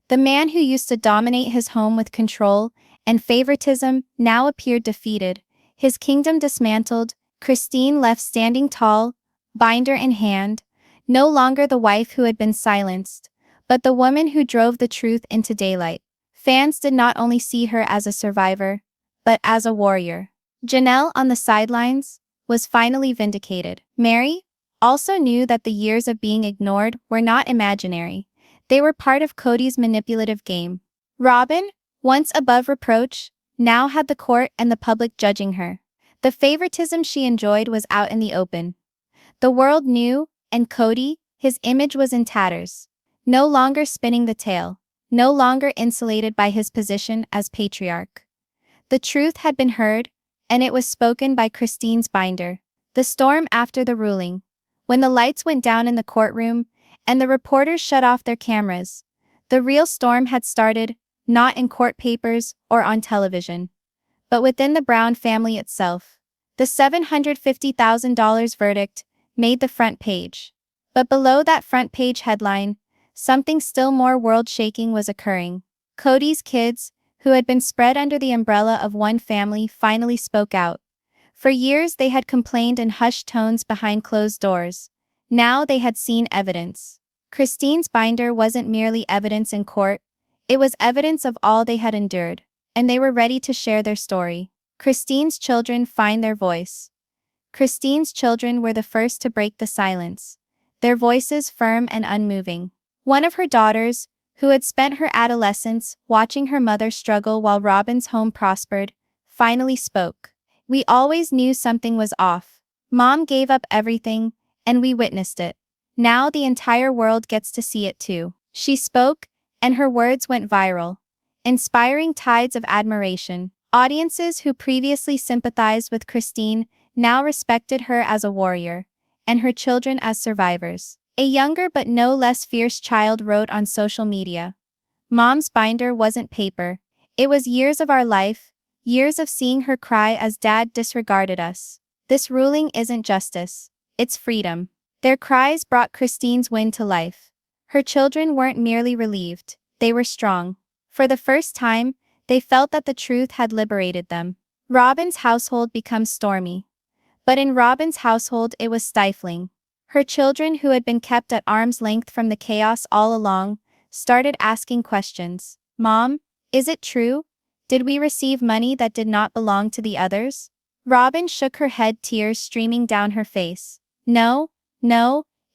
The man who used to dominate his home with control and favoritism now appeared defeated, his kingdom dismantled. Christine left standing tall, binder in hand, no longer the wife who had been silenced, but the woman who drove the truth into daylight. Fans did not only see her as a survivor, but as a warrior. Janelle, on the sidelines, was finally vindicated. Meri also knew that the years of being ignored were not imaginary. They were part of Kody's manipulative game. Robyn, once above reproach, now had the court and the public judging her. The favoritism she enjoyed was out in the open. The world knew, and Kody, his image was in tatters. No longer spinning the tale, no longer insulated by his position as patriarch. The truth had been heard, and it was spoken by Christine's binder. The storm after the ruling. When the lights went down in the courtroom, and the reporters shut off their cameras, the real storm had started, not in court papers or on television, but within the Brown family itself. The $750,000 verdict made the front page. But below that front page headline, something still more world-shaking was occurring. Kody's kids, who had been spread under the umbrella of one family, finally spoke out. For years they had complained in hushed tones behind closed doors. Now they had seen evidence. Christine's binder wasn't merely evidence in court, it was evidence of all they had endured, and they were ready to share their story. Christine's children find their voice. Christine's children were the first to break the silence, their voices firm and unmoving. One of her daughters, who had spent her adolescence watching her mother struggle while Robyn's home prospered, finally spoke. "We always knew something was off. Mom gave up everything, and we witnessed it. Now the entire world gets to see it too." She spoke, and her words went viral, inspiring tides of admiration. Audiences who previously sympathized with Christine now respected her as a warrior, and her children as survivors. A younger but no less fierce child wrote on social media, "Mom's binder wasn't paper. It was years of our life, years of seeing her cry as Dad disregarded us. This ruling isn't justice, it's freedom." Their cries brought Christine's win to life. Her children weren't merely relieved, they were strong. For the first time, they felt that the truth had liberated them. Robyn's household becomes stormy. But in Robyn's household it was stifling. Her children, who had been kept at arm's length from the chaos all along, started asking questions. "Mom, is it true? Did we receive money that did not belong to the others?" Robyn shook her head, tears streaming down her face. No,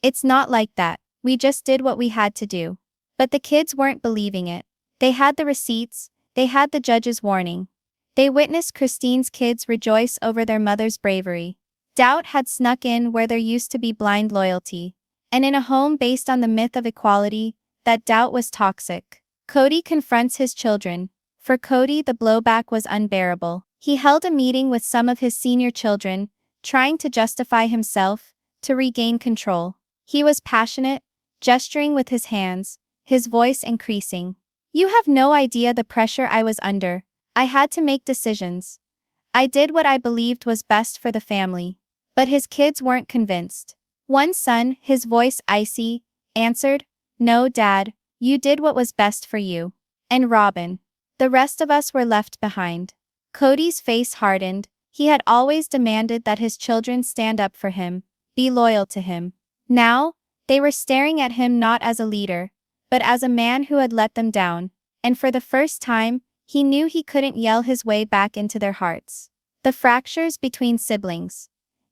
it's not like that. We just did what we had to do." But the kids weren't believing it. They had the receipts, they had the judge's warning. They witnessed Christine's kids rejoice over their mother's bravery. Doubt had snuck in where there used to be blind loyalty. And in a home based on the myth of equality, that doubt was toxic. Kody confronts his children. For Kody, the blowback was unbearable. He held a meeting with some of his senior children, trying to justify himself, to regain control. He was passionate, gesturing with his hands, his voice increasing. "You have no idea the pressure I was under. I had to make decisions. I did what I believed was best for the family." But his kids weren't convinced. One son, his voice icy, answered, "No, Dad, you did what was best for you. And Robyn. The rest of us were left behind." Kody's face hardened. He had always demanded that his children stand up for him, be loyal to him. Now, they were staring at him not as a leader, but as a man who had let them down, and for the first time, he knew he couldn't yell his way back into their hearts. The fractures between siblings.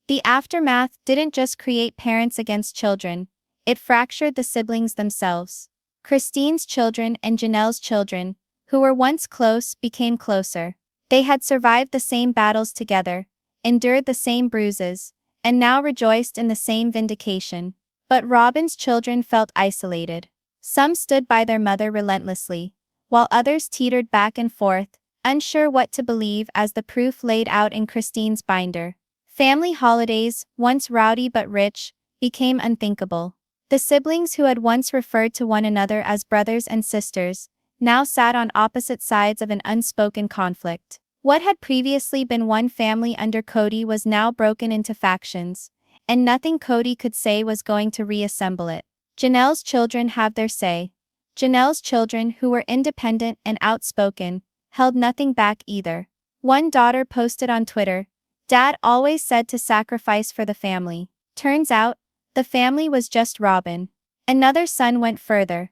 The aftermath didn't just create parents against children, it fractured the siblings themselves. Christine's children and Janelle's children, who were once close, became closer. They had survived the same battles together, endured the same bruises, and now rejoiced in the same vindication. But Robyn's children felt isolated. Some stood by their mother relentlessly, while others teetered back and forth, unsure what to believe as the proof laid out in Christine's binder. Family holidays, once rowdy but rich, became unthinkable. The siblings who had once referred to one another as brothers and sisters, now sat on opposite sides of an unspoken conflict. What had previously been one family under Kody was now broken into factions, and nothing Kody could say was going to reassemble it. Janelle's children have their say. Janelle's children, who were independent and outspoken, held nothing back either. One daughter posted on Twitter, "Dad always said to sacrifice for the family. Turns out, the family was just Robyn." Another son went further.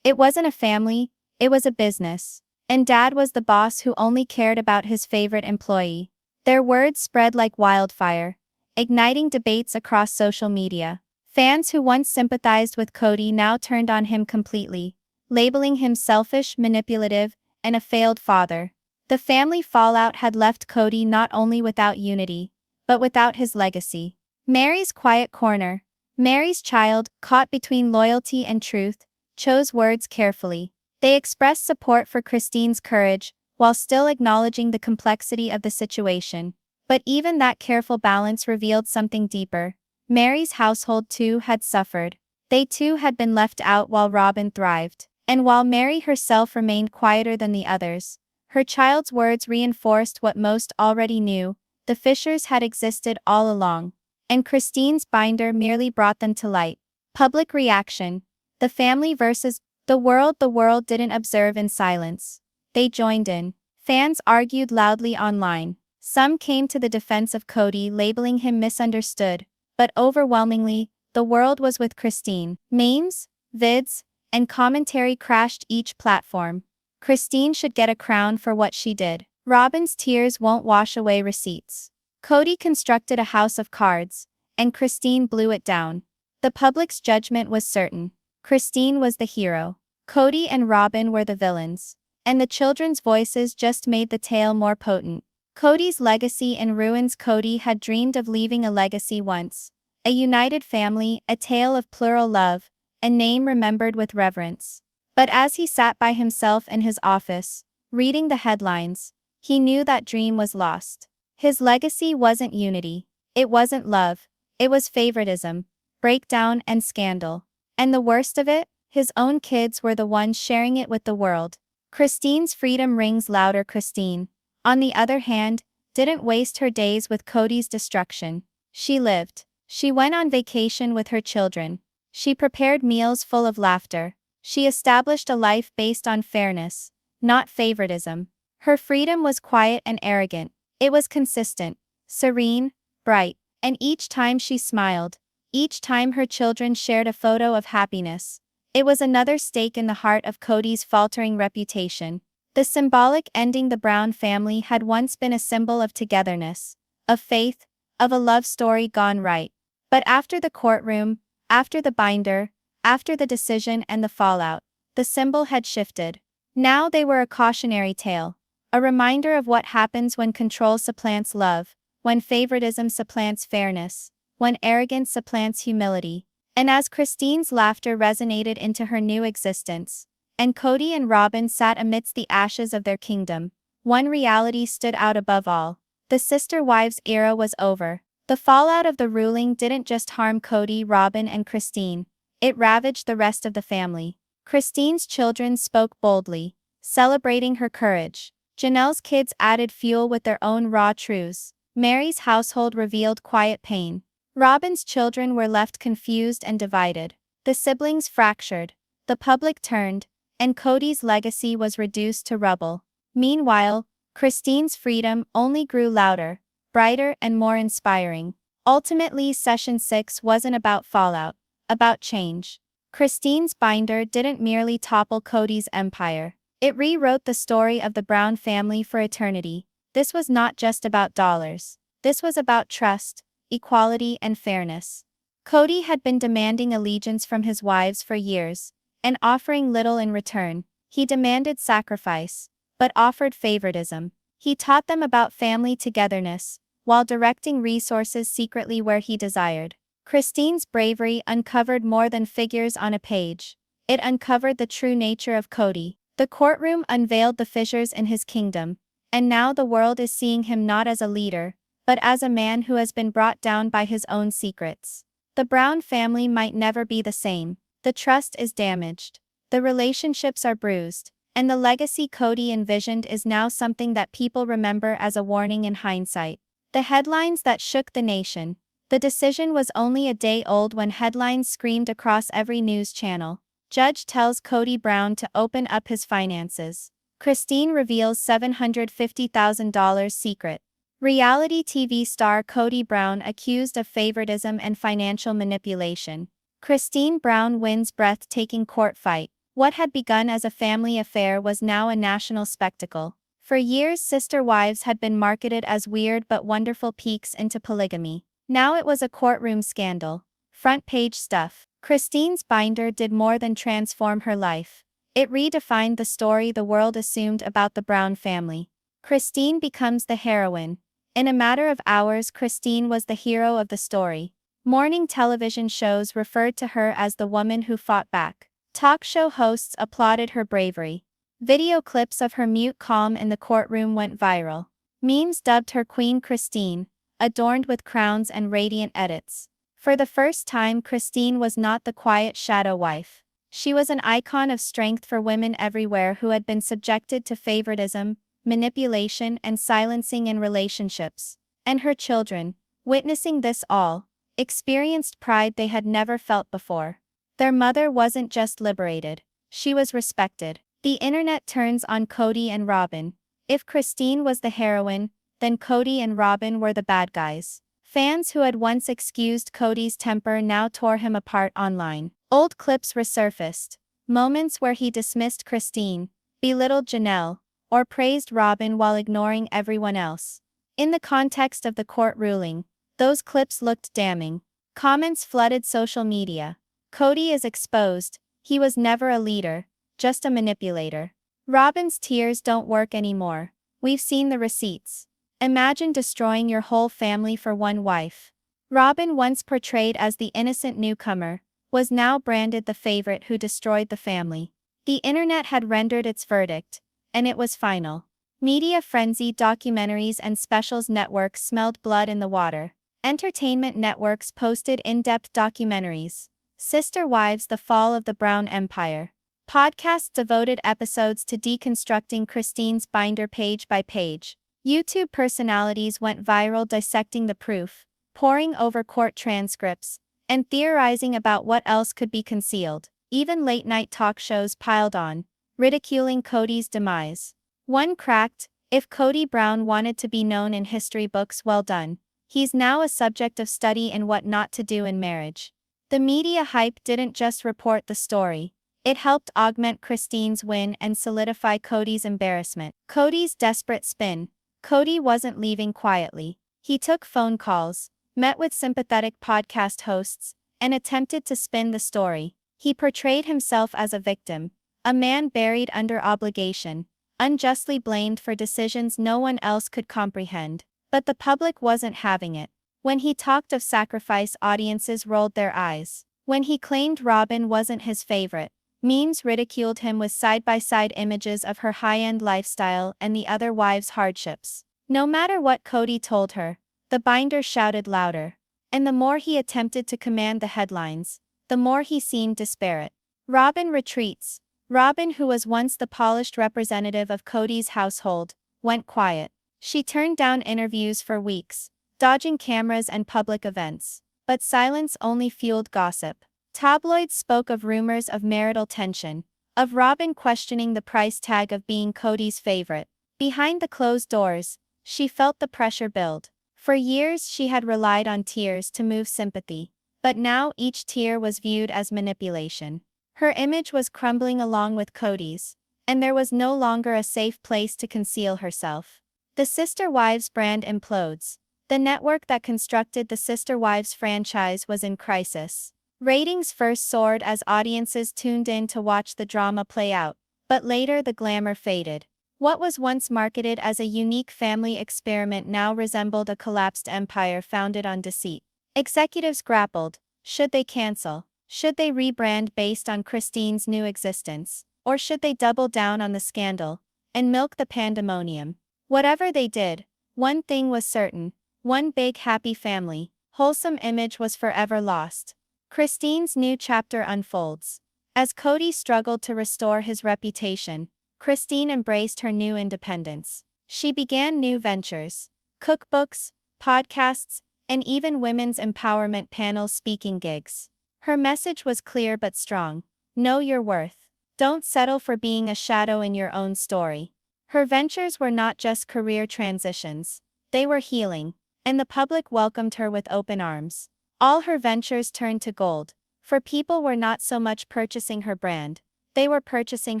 It wasn't a family, it was a business. And Dad was the boss who only cared about his favorite employee. Their words spread like wildfire, igniting debates across social media. Fans who once sympathized with Kody now turned on him completely, labeling him selfish, manipulative, and a failed father. The family fallout had left Kody not only without unity, but without his legacy. Meri's quiet corner. Meri's child, caught between loyalty and truth, chose words carefully. They expressed support for Christine's courage, while still acknowledging the complexity of the situation. But even that careful balance revealed something deeper. Meri's household too had suffered. They too had been left out while Robyn thrived. And while Meri herself remained quieter than the others, her child's words reinforced what most already knew: the fissures had existed all along. And Christine's binder merely brought them to light. Public reaction. The family versus the world didn't observe in silence. They joined in. Fans argued loudly online. Some came to the defense of Kody, labeling him misunderstood, but overwhelmingly, the world was with Christine. Memes, vids, and commentary crashed each platform. Christine should get a crown for what she did. Robyn's tears won't wash away receipts. Kody constructed a house of cards, and Christine blew it down. The public's judgment was certain. Christine was the hero. Kody and Robyn were the villains. And the children's voices just made the tale more potent. Kody's legacy in ruins. Kody had dreamed of leaving a legacy once. A united family, a tale of plural love, a name remembered with reverence. But as he sat by himself in his office, reading the headlines, he knew that dream was lost. His legacy wasn't unity. It wasn't love. It was favoritism, breakdown, and scandal. And the worst of it, his own kids were the ones sharing it with the world. Christine's freedom rings louder. Christine, on the other hand, didn't waste her days with Kody's destruction. She lived. She went on vacation with her children. She prepared meals full of laughter. She established a life based on fairness, not favoritism. Her freedom was quiet and arrogant. It was consistent, serene, bright, and each time she smiled, each time her children shared a photo of happiness, it was another stake in the heart of Kody's faltering reputation. The symbolic ending. The Brown family had once been a symbol of togetherness, of faith, of a love story gone right. But after the courtroom, after the binder, after the decision and the fallout, the symbol had shifted. Now they were a cautionary tale, a reminder of what happens when control supplants love, when favoritism supplants fairness, when arrogance supplants humility. And as Christine's laughter resonated into her new existence, and Kody and Robyn sat amidst the ashes of their kingdom, one reality stood out above all. The sister wives era was over. The fallout of the ruling didn't just harm Kody, Robyn, and Christine. It ravaged the rest of the family. Christine's children spoke boldly, celebrating her courage. Janelle's kids added fuel with their own raw truths. Meri's household revealed quiet pain. Robyn's children were left confused and divided. The siblings fractured. The public turned, and Kody's legacy was reduced to rubble. Meanwhile, Christine's freedom only grew louder, brighter, and more inspiring. Ultimately, Session 6 wasn't about fallout, about change. Christine's binder didn't merely topple Kody's empire. It rewrote the story of the Brown family for eternity. This was not just about dollars. This was about trust, equality, and fairness. Kody had been demanding allegiance from his wives for years, and offering little in return. He demanded sacrifice, but offered favoritism. He taught them about family togetherness, while directing resources secretly where he desired. Christine's bravery uncovered more than figures on a page. It uncovered the true nature of Kody. The courtroom unveiled the fissures in his kingdom, and now the world is seeing him not as a leader, but as a man who has been brought down by his own secrets. The Brown family might never be the same. The trust is damaged. The relationships are bruised. And the legacy Kody envisioned is now something that people remember as a warning in hindsight. The headlines that shook the nation. The decision was only a day old when headlines screamed across every news channel. Judge tells Kody Brown to open up his finances. Christine reveals $750,000 secret. Reality TV star Kody Brown accused of favoritism and financial manipulation. Christine Brown wins breathtaking court fight. What had begun as a family affair was now a national spectacle. For years, sister wives had been marketed as weird but wonderful peeks into polygamy. Now it was a courtroom scandal. Front page stuff. Christine's binder did more than transform her life. It redefined the story the world assumed about the Brown family. Christine becomes the heroine. In a matter of hours, Christine was the hero of the story. Morning television shows referred to her as the woman who fought back. Talk show hosts applauded her bravery. Video clips of her mute calm in the courtroom went viral. Memes dubbed her Queen Christine, adorned with crowns and radiant edits. For the first time, Christine was not the quiet shadow wife. She was an icon of strength for women everywhere who had been subjected to favoritism, manipulation, and silencing in relationships. And her children, witnessing this all, experienced pride they had never felt before. Their mother wasn't just liberated, she was respected. The internet turns on Kody and Robyn. If Christine was the heroine, then Kody and Robyn were the bad guys. Fans who had once excused Kody's temper now tore him apart online. Old clips resurfaced. Moments where he dismissed Christine, belittled Janelle, or praised Robyn while ignoring everyone else. In the context of the court ruling, those clips looked damning. Comments flooded social media. Kody is exposed, he was never a leader, just a manipulator. Robyn's tears don't work anymore. We've seen the receipts. Imagine destroying your whole family for one wife. Robyn, once portrayed as the innocent newcomer, was now branded the favorite who destroyed the family. The internet had rendered its verdict, and it was final. Media frenzy, documentaries and specials networks smelled blood in the water. Entertainment networks posted in-depth documentaries. Sister Wives: The Fall of the Brown Empire. Podcasts devoted episodes to deconstructing Christine's binder page by page. YouTube personalities went viral dissecting the proof, poring over court transcripts, and theorizing about what else could be concealed. Even late-night talk shows piled on, ridiculing Kody's demise. One cracked, "If Kody Brown wanted to be known in history books, well done. He's now a subject of study in what not to do in marriage." The media hype didn't just report the story. It helped augment Christine's win and solidify Kody's embarrassment. Kody's desperate spin. Kody wasn't leaving quietly. He took phone calls, met with sympathetic podcast hosts, and attempted to spin the story. He portrayed himself as a victim, a man buried under obligation, unjustly blamed for decisions no one else could comprehend. But the public wasn't having it. When he talked of sacrifice, audiences rolled their eyes. When he claimed Robyn wasn't his favorite, memes ridiculed him with side-by-side images of her high-end lifestyle and the other wives' hardships. No matter what Kody told her, the binder shouted louder. And the more he attempted to command the headlines, the more he seemed disparate. Robyn retreats. Robyn, who was once the polished representative of Kody's household, went quiet. She turned down interviews for weeks, dodging cameras and public events. But silence only fueled gossip. Tabloids spoke of rumors of marital tension, of Robyn questioning the price tag of being Kody's favorite. Behind the closed doors, she felt the pressure build. For years she had relied on tears to move sympathy. But now each tear was viewed as manipulation. Her image was crumbling along with Kody's, and there was no longer a safe place to conceal herself. The Sister Wives brand implodes. The network that constructed the Sister Wives franchise was in crisis. Ratings first soared as audiences tuned in to watch the drama play out, but later the glamour faded. What was once marketed as a unique family experiment now resembled a collapsed empire founded on deceit. Executives grappled. Should they cancel? Should they rebrand based on Christine's new existence? Or should they double down on the scandal and milk the pandemonium? Whatever they did, one thing was certain. One big happy family, wholesome image was forever lost. Christine's new chapter unfolds. As Kody struggled to restore his reputation, Christine embraced her new independence. She began new ventures: cookbooks, podcasts, and even women's empowerment panel speaking gigs. Her message was clear but strong. Know your worth. Don't settle for being a shadow in your own story. Her ventures were not just career transitions. They were healing. And the public welcomed her with open arms. All her ventures turned to gold, for people were not so much purchasing her brand, They were purchasing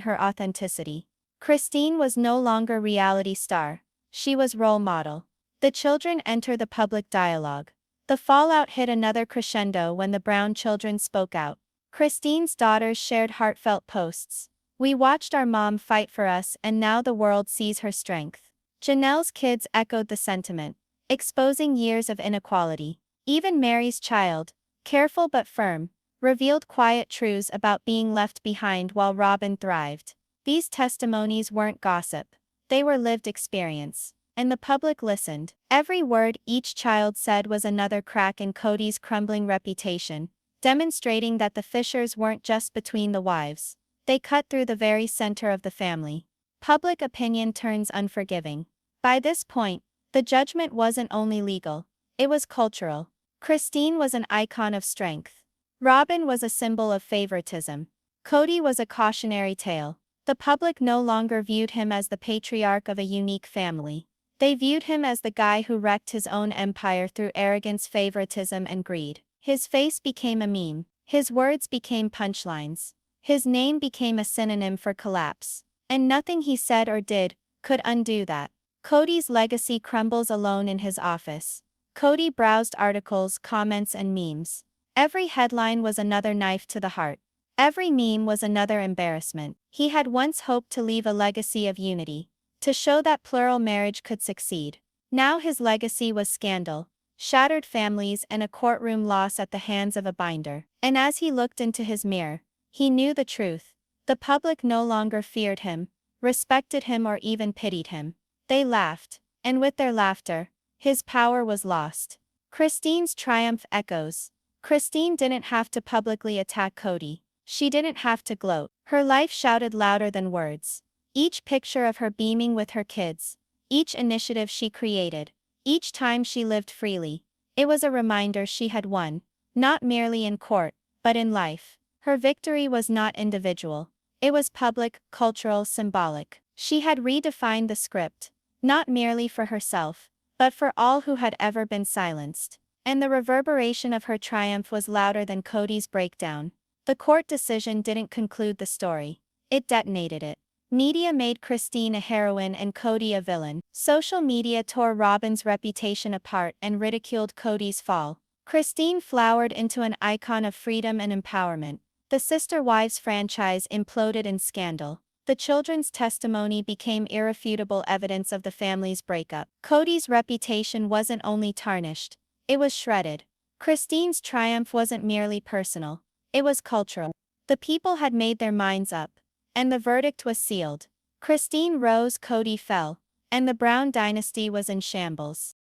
her authenticity. Christine was no longer reality star. She was role model. The children enter the public dialogue. The fallout hit another crescendo when the Brown children spoke out. Christine's daughters shared heartfelt posts. We watched our mom fight for us and now the world sees her strength. Janelle's kids echoed the sentiment, exposing years of inequality. Even Meri's child, careful but firm, revealed quiet truths about being left behind while Robyn thrived. These testimonies weren't gossip. They were lived experience. And the public listened. Every word each child said was another crack in Kody's crumbling reputation, demonstrating that the fissures weren't just between the wives. They cut through the very center of the family. Public opinion turns unforgiving. By this point, the judgment wasn't only legal, it was cultural. Christine was an icon of strength. Robyn was a symbol of favoritism. Kody was a cautionary tale. The public no longer viewed him as the patriarch of a unique family. They viewed him as the guy who wrecked his own empire through arrogance, favoritism, and greed. His face became a meme. His words became punchlines. His name became a synonym for collapse. And nothing he said or did could undo that. Kody's legacy crumbles alone in his office. Kody browsed articles, comments, and memes. Every headline was another knife to the heart. Every meme was another embarrassment. He had once hoped to leave a legacy of unity, to show that plural marriage could succeed. Now his legacy was scandal, shattered families, and a courtroom loss at the hands of a binder. And as he looked into his mirror, he knew the truth. The public no longer feared him, respected him, or even pitied him. They laughed, and with their laughter, his power was lost. Christine's triumph echoes. Christine didn't have to publicly attack Kody. She didn't have to gloat. Her life shouted louder than words. Each picture of her beaming with her kids, each initiative she created, each time she lived freely, it was a reminder she had won, not merely in court, but in life. Her victory was not individual. It was public, cultural, symbolic. She had redefined the script, not merely for herself, but for all who had ever been silenced. And the reverberation of her triumph was louder than Kody's breakdown. The court decision didn't conclude the story. It detonated it. Media made Christine a heroine and Kody a villain. Social media tore Robyn's reputation apart and ridiculed Kody's fall. Christine flowered into an icon of freedom and empowerment. The Sister Wives franchise imploded in scandal. The children's testimony became irrefutable evidence of the family's breakup. Kody's reputation wasn't only tarnished, it was shredded. Christine's triumph wasn't merely personal, it was cultural. The people had made their minds up, and the verdict was sealed. Christine rose, Kody fell, and the Brown dynasty was in shambles.